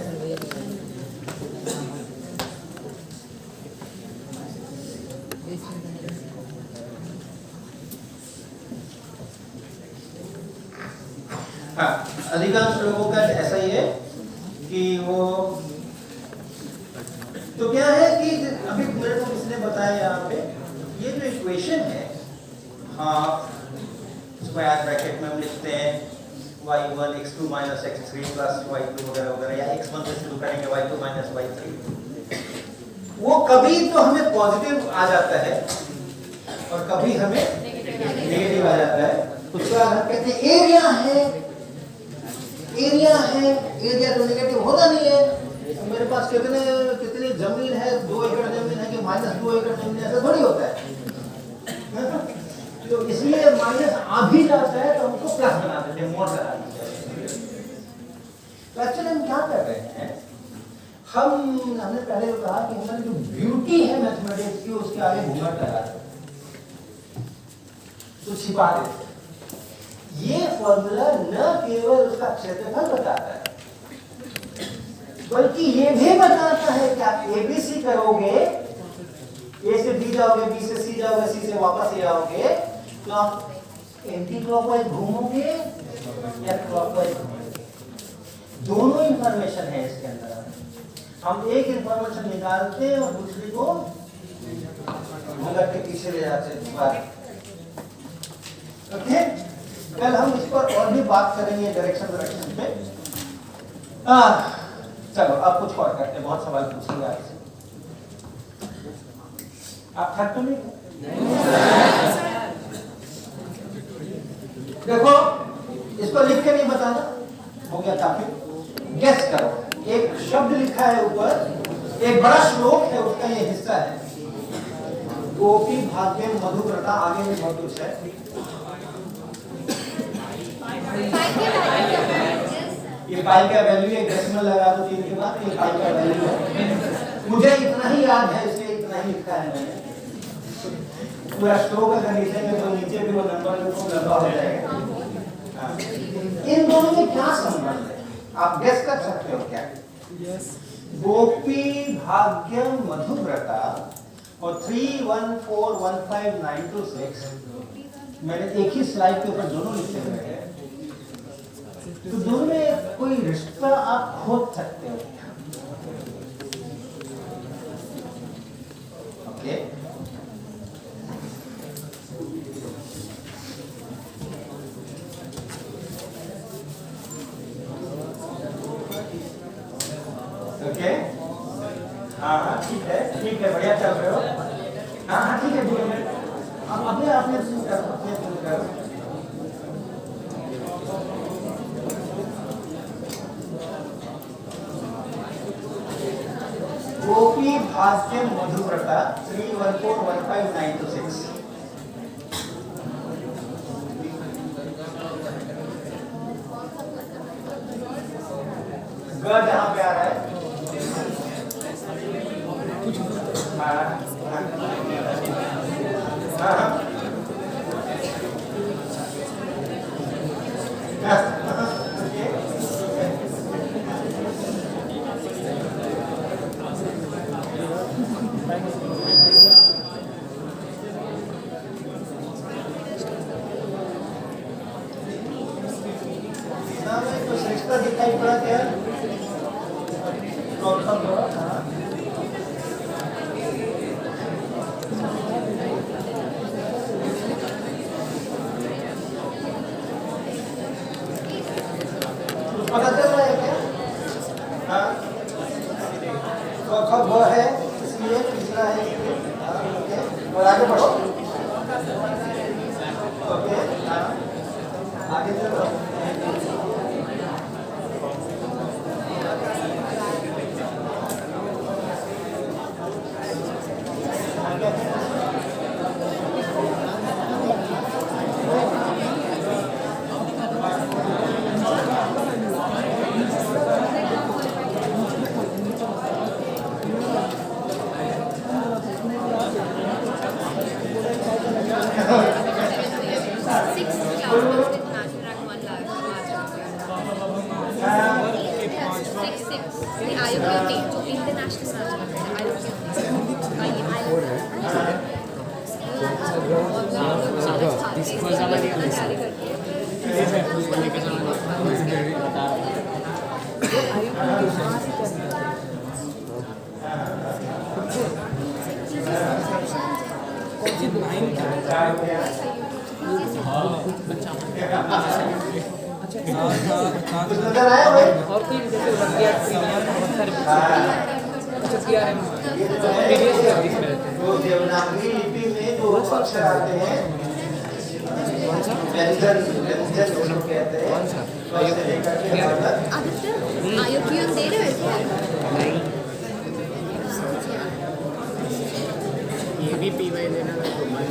हाँ, अधिकांश लोगों का ऐसा ही है कि वो तो क्या है कि अभी मेरे को किसने बताया यहाँ पे ये जो इक्वेशन है, हाँ स्क्वायर ब्रैकेट में हम लिखते हैं y1 x2 - x3 + y2 वगैरह वगैरह, या x1 से शुरू करेंगे y2 - y3, वो कभी तो हमें पॉजिटिव आ जाता है और कभी हमें नेगेटिव आ जाता है। उसके बाद हम कहते हैं एरिया है, एरिया तो नेगेटिव होता नहीं है। मेरे पास कितनी जमीन है, 2 एकड़ जमीन है कि -2 एकड़ जमीन है, ऐसा थोड़ी होता है। तो इसलिए माइनस आ भी जाता है तो हमको प्लस बना देते हैं, मोड लगा देते हैं। तो एक्चुअली हम क्या कर रहे हैं, हमने पहले कहा कि हमारी जो ब्यूटी है मैथमेटिक्स की उसके आगे घूंघट लगा देते, तो छिपा देते। ये फॉर्मूला न केवल उसका क्षेत्रफल बताता है बल्कि ये भी बताता है कि आप एबीसी करोगे, ए से बी जाओगे, बी से सी जाओगे, सी से वापस ए आओगे, तो आप एंटी क्लॉकवाइज घूमोगे या क्लॉकवाइज घूमोगे। दोनों इंफॉर्मेशन है इसके अंदर। हम एक इंफॉर्मेशन निकालते हैं और दूसरी को घूंघट के पीछे ले जाते हैं। ओके, कल हम इस पर और भी बात करेंगे डायरेक्शन पे। चलो अब कुछ और करते हैं, बहुत सवाल पूछेंगे आपसे। आप थक तो नहीं? देखो इसको लिख के नहीं बताना, हो गया काफी। गेस करो, एक शब्द लिखा है ऊपर, एक बड़ा श्लोक है, उसका ये हिस्सा है, गोपी भाग्यम मधुव्रता, आगे में बहुत कुछ है। ये पाई का वैल्यू है, डेसिमल लगा दो 3 के बाद, ये पाई का वैल्यू है। मुझे इतना ही याद है, इसलिए इतना ही लिखा है मैंने। पूरा श्लोक अगर लिखेंगे तो नीचे भी वो नंबर खूब लंबा हो जाएगा। इन दोनों में क्या संबंध है, आप गेस कर सकते हो क्या? यस, गोपी भाग्यम मधुव्रता और 3 1 4 1 5 9 2 6, मैंने एक ही स्लाइड के ऊपर दोनों लिखे हुए हैं, तो दोनों में कोई रिश्ता आप खोज सकते हो। ओके, ओके, हाँ ठीक है, बढ़िया चल रहे हो। हाँ ठीक है, अपने करो। गोपी भाग्यम मधुव्रता 3 1 4 1 5 9 2 6। ग जहाँ पे आ रहा है, कुछ रिश्ता दिखाई पड़ा क्या? पता चल रहा है क्या? हाँ, कब है इसलिए तीसरा है इसलिए। हाँ, ओके, और आगे बढ़ो। ओके, हाँ, आगे चलो। कुछ नजर आया भाई? और कोई जैसे वर्गीय प्रीमियम बहुत सारे जो देवनागरी लिपि में जो अक्षर आते हैं व्यंजन जो कहते हैं वैसे लेकर के आयुक्तियों दे रहे हो क्या? ये भी पीवाई देना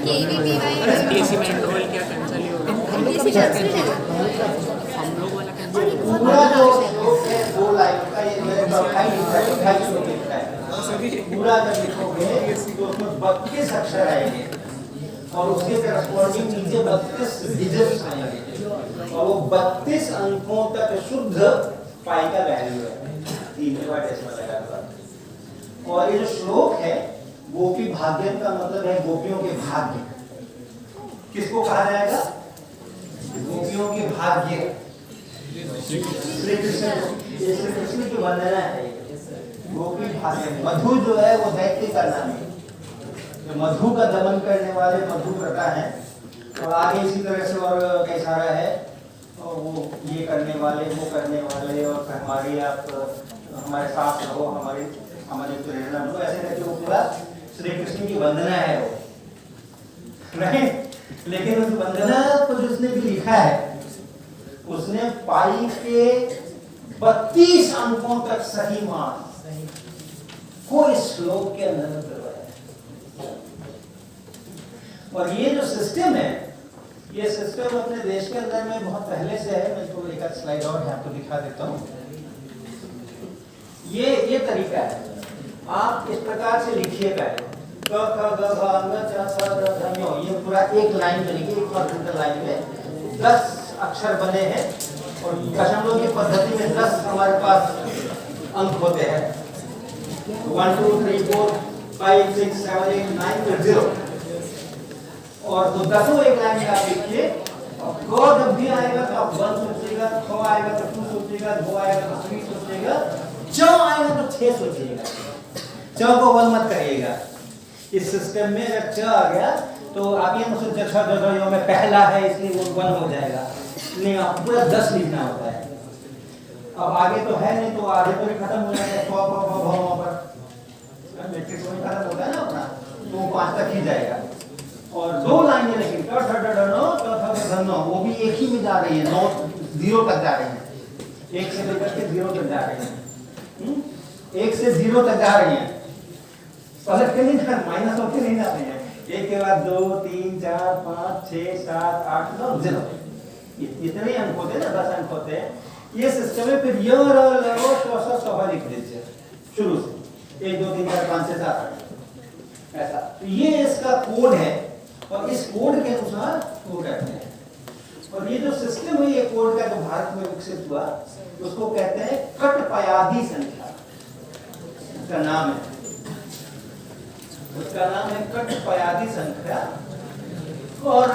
ये भी पीवाई एसी में एनरोल क्या कैंसिल ही होगा इसी कैंसिल है हम लोग वाला कैंसिल पूरा जो श्लोक है 2 लाइन का ये ढाई श्लोक लिखा है। पूरा जब लिखोगे तो उसमें 32 अक्षर आएंगे और उसके करस्पॉन्डिंग नीचे 32 डिजिट्स आएंगे और वो 32 अंकों तक शुद्ध पाई का वैल्यू है। 3 बार डेसिमल लगा हुआ। और ये जो श्लोक है गोपी भाग्य का मतलब है गोपियों के भाग्य। किसको कहा जाएगा? गोपियों के भाग्य। श्री कृष्ण की वंदना है। गोपी भाग्य मधु जो है वो दैत्य का नाम है। तो मधु का दमन करने वाले मधुव्रता हैं और आगे इसी तरह से और कई सारा है और वो ये करने वाले वो करने वाले और हमारी आप हमारे साथ रहो हमारी प्रेरणा लो ऐसे करके वो पूरा श्री कृष्ण की वंदना है वो नहीं। लेकिन उस वंदना को जिसने भी लिखा है उसने पाई के 32 अंकों तक सही मान को इस श्लोक के अंदर करवाया। और ये जो सिस्टम है ये सिस्टम अपने देश के अंदर में बहुत पहले से है। मैं इसको एक स्लाइड और यहाँ पर दिखा देता हूँ। ये तरीका है। आप इस प्रकार से लिखिए पहले क ख ग घ अंग च स द ध ञ। ये पूरा एक लाइन में लिखिए। एक हॉरिजॉन्टल लाइन में 10 अक्षर बने हैं और दशमलव की पद्धति में 10 हमारे पास अंक होते हैं। 1 2 3 4 5 6 7 8 9 फिर 0 और तो 10 एक लाइन में आप लिखिए। और क जब भी आएगा तो आप 1 सोचिएगा, ख आएगा तो 2 सोचिएगा, ध आएगा तो 3 सोचिएगा, च आएगा तो 6 सोचिएगा। च को 1 मत करिएगा। इस सिस्टम में अगर च आ गया तो आप ये मत सोचिए छ ज ज में पहला है इसलिए वो 1 हो जाएगा। नहीं, आप पूरा 10 लिखना होता है। अब आगे तो है नहीं तो आगे तो खत्म हो जाएगा। प प भ भ म पर मैट्रिक्स में खत्म होता है ना अपना तो 5 तक ही जाएगा। और 2 लाइनें लेकिन ट ठ ड ढ न ट थ ग घ न वो भी एक ही में जा रही है। 9 0 तक जा रही है। 1 से लेकर के 0 तक जा रही है। 1 से 0 तक जा रही है। पलट के नहीं माइनस होके नहीं जाते हैं। 1 के बाद 2 3 4 5 6 7 8 9 0 इतने अंक होते हैं ना 10 अंक होते हैं। ये सिस्टम है। फिर य र ल व श स स लिख दीजिए शुरू से 1 2 3 4 5 6 7 8 ऐसा। तो ये इसका कोड है और इस कोड के अनुसार वो करते हैं। और ये जो सिस्टम है ये कोड का जो भारत में विकसित हुआ, उसको कहते हैं कटपयादी संख्या। उसका नाम है कटपयादी संख्या। और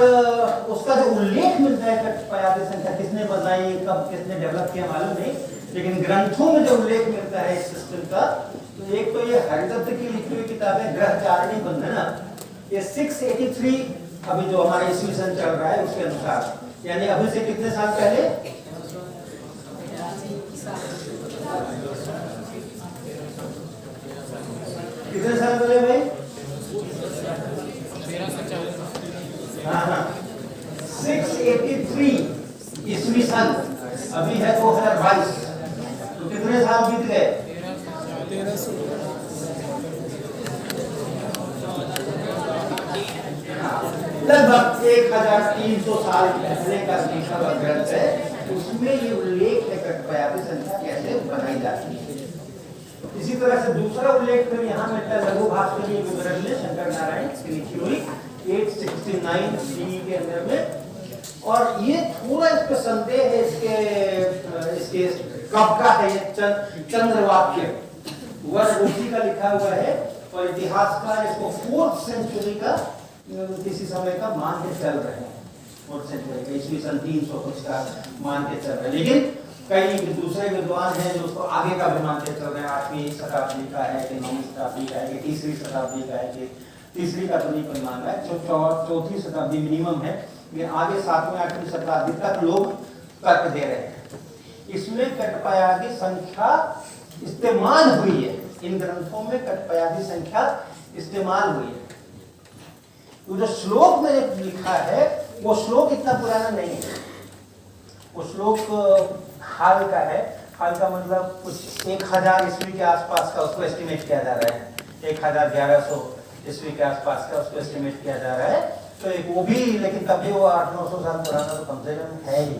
उसका जो उल्लेख मिलता है कटपयादी संख्या, किसने बनाई, कब किसने डेवलप किया मालूम नहीं, लेकिन ग्रंथों में जो उल्लेख मिलता है इस सिस्टम का, तो एक तो ये हरिदत्त की लिखी हुई किताब है ग्रहचारिणी बंधना, ये 683 अभी जो हमारा ईस्वी सन चल रहा है उसके अनुसार, यानी अभी से कितने साल पहले, कितने साल पहले भाई, हाँ 683 ईस्वी सन, अभी है 2022, तो कितने साल बीत गए, लगभग 1300 साल पहले का लिखा हुआ ग्रंथ है, उसमें ये उल्लेख है कटपयादी संख्या कैसे बनाई जाती है। इसी तरह से दूसरा उल्लेख फिर यहाँ मिलता है लघु भास्करीय विवरण में, शंकर नारायण की लिखी हुई 869 CE के अंदर में। और ये थोड़ा इस पे संदेह है, इसके कब का है, ये चंद्रवाक्य वर्ष उसी का लिखा हुआ है, और इतिहासकार इसको 4th सेंचुरी का किसी समय का मान के चल रहे हैं, 4th सेंचुरी का, ईस्वी सन 300 कुछ का मान के चल रहे हैं। लेकिन कई दूसरे विद्वान हैं जो उसको आगे का भी मान के चल रहे हैं, 8वीं शताब्दी का है कि 9वीं शताब्दी का है कि 3री शताब्दी का है कि तीसरी का तो नहीं कोई मान रहा है, 4th शताब्दी मिनिमम है, लेकिन आगे 7वीं 8वीं शताब्दी तक लोग तर्क दे रहे हैं। इसमें कटपयादी संख्या इस्तेमाल हुई है, इन ग्रंथों में कटपयादी संख्या इस्तेमाल हुई है। तो जो श्लोक मैंने लिखा है वो श्लोक इतना पुराना नहीं है, वो श्लोक हाल का है। हाल का मतलब कुछ 1000 ईस्वी के आसपास का उसको एस्टिमेट किया जा रहा है, 1100 ईस्वी के आसपास का उसको एस्टिमेट किया जा रहा है। तो एक वो भी, लेकिन तब भी वो 800-900 साल पुराना तो कम से कम है ही,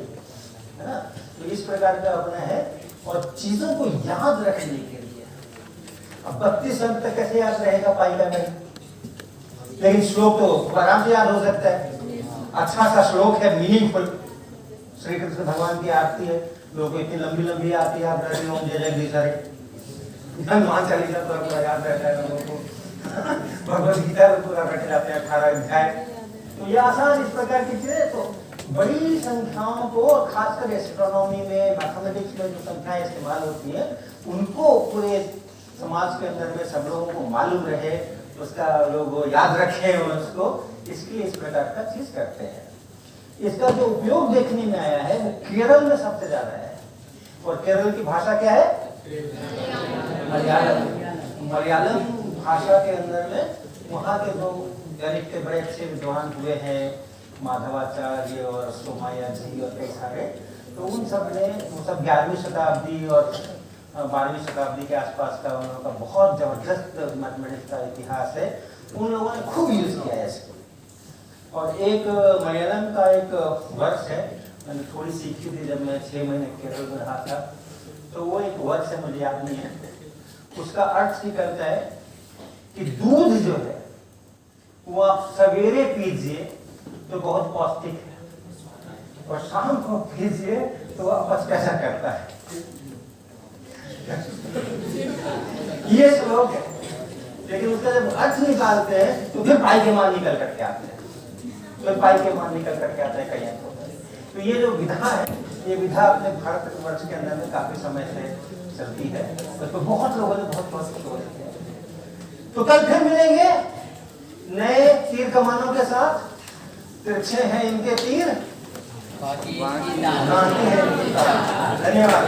है ना। तो इस प्रकार का अपना है। और चीजों को याद रखने के लिए, अब 32 अंक तक कैसे याद रहेगा पाई का नहीं, लेकिन श्लोक तो आराम से याद हो सकता है। अच्छा सा श्लोक है, मीनिंगफुल, श्री कृष्ण भगवान की आरती है, लोगों इतनी लंबी लंबी आती है, आप जय जय गीता हनुमान चालीसा तो पूरा याद रहता है लोगों को, भगवद गीता को पूरा रट जाते हैं 18 अध्याय। तो ये आसान इस प्रकार की चीजें, तो बड़ी संख्याओं को, खासकर एस्ट्रोनॉमी में, मैथमेटिक्स में जो संख्याएं इस्तेमाल होती है, उनको पूरे समाज के अंदर में सब लोगों को मालूम रहे, उसका लोग याद रखें उसको, इसलिए इस प्रकार का चीज करते हैं। इसका जो उपयोग देखने में आया है वो केरल में सबसे ज्यादा है। और केरल की भाषा क्या है, मलयालम। मलयालम भाषा के अंदर में वहाँ के जो गणित के बड़े अच्छे विद्वान हुए हैं, माधवाचार्य और सोमाया जी और कई सारे, तो उन सब ने, वो सब 11वीं शताब्दी और 12वीं शताब्दी के आसपास का उन लोगों का बहुत जबरदस्त मैथमेटिक्स का इतिहास है, उन लोगों ने खूब यूज किया है इसको। और एक मलयालम का एक वर्ष है, मैंने थोड़ी सीखी थी जब मैं 6 महीने केरल में रहा था, तो वो एक वर्ष है, मुझे याद नहीं है, उसका अर्थ निकलता है कि दूध जो है वो आप सवेरे पीजिए तो बहुत पौष्टिक है, और शाम को पीजिए तो अपच कैसा करता है। ये श्लोक है, लेकिन उसका जब अर्थ निकालते हैं तो फिर पाई के मान निकल करके आते हैं, तो पाई के मान निकल करके आते हैं कहीं को। तो ये जो विधा है, ये विधा अपने भारतवर्ष के अंदर में काफी समय से चलती है, उस पर बहुत लोगों ने बहुत शोध किया। तो कल फिर मिलेंगे नए तीर कमानों के साथ। तिरछे हैं इनके तीर, बाकी है। धन्यवाद।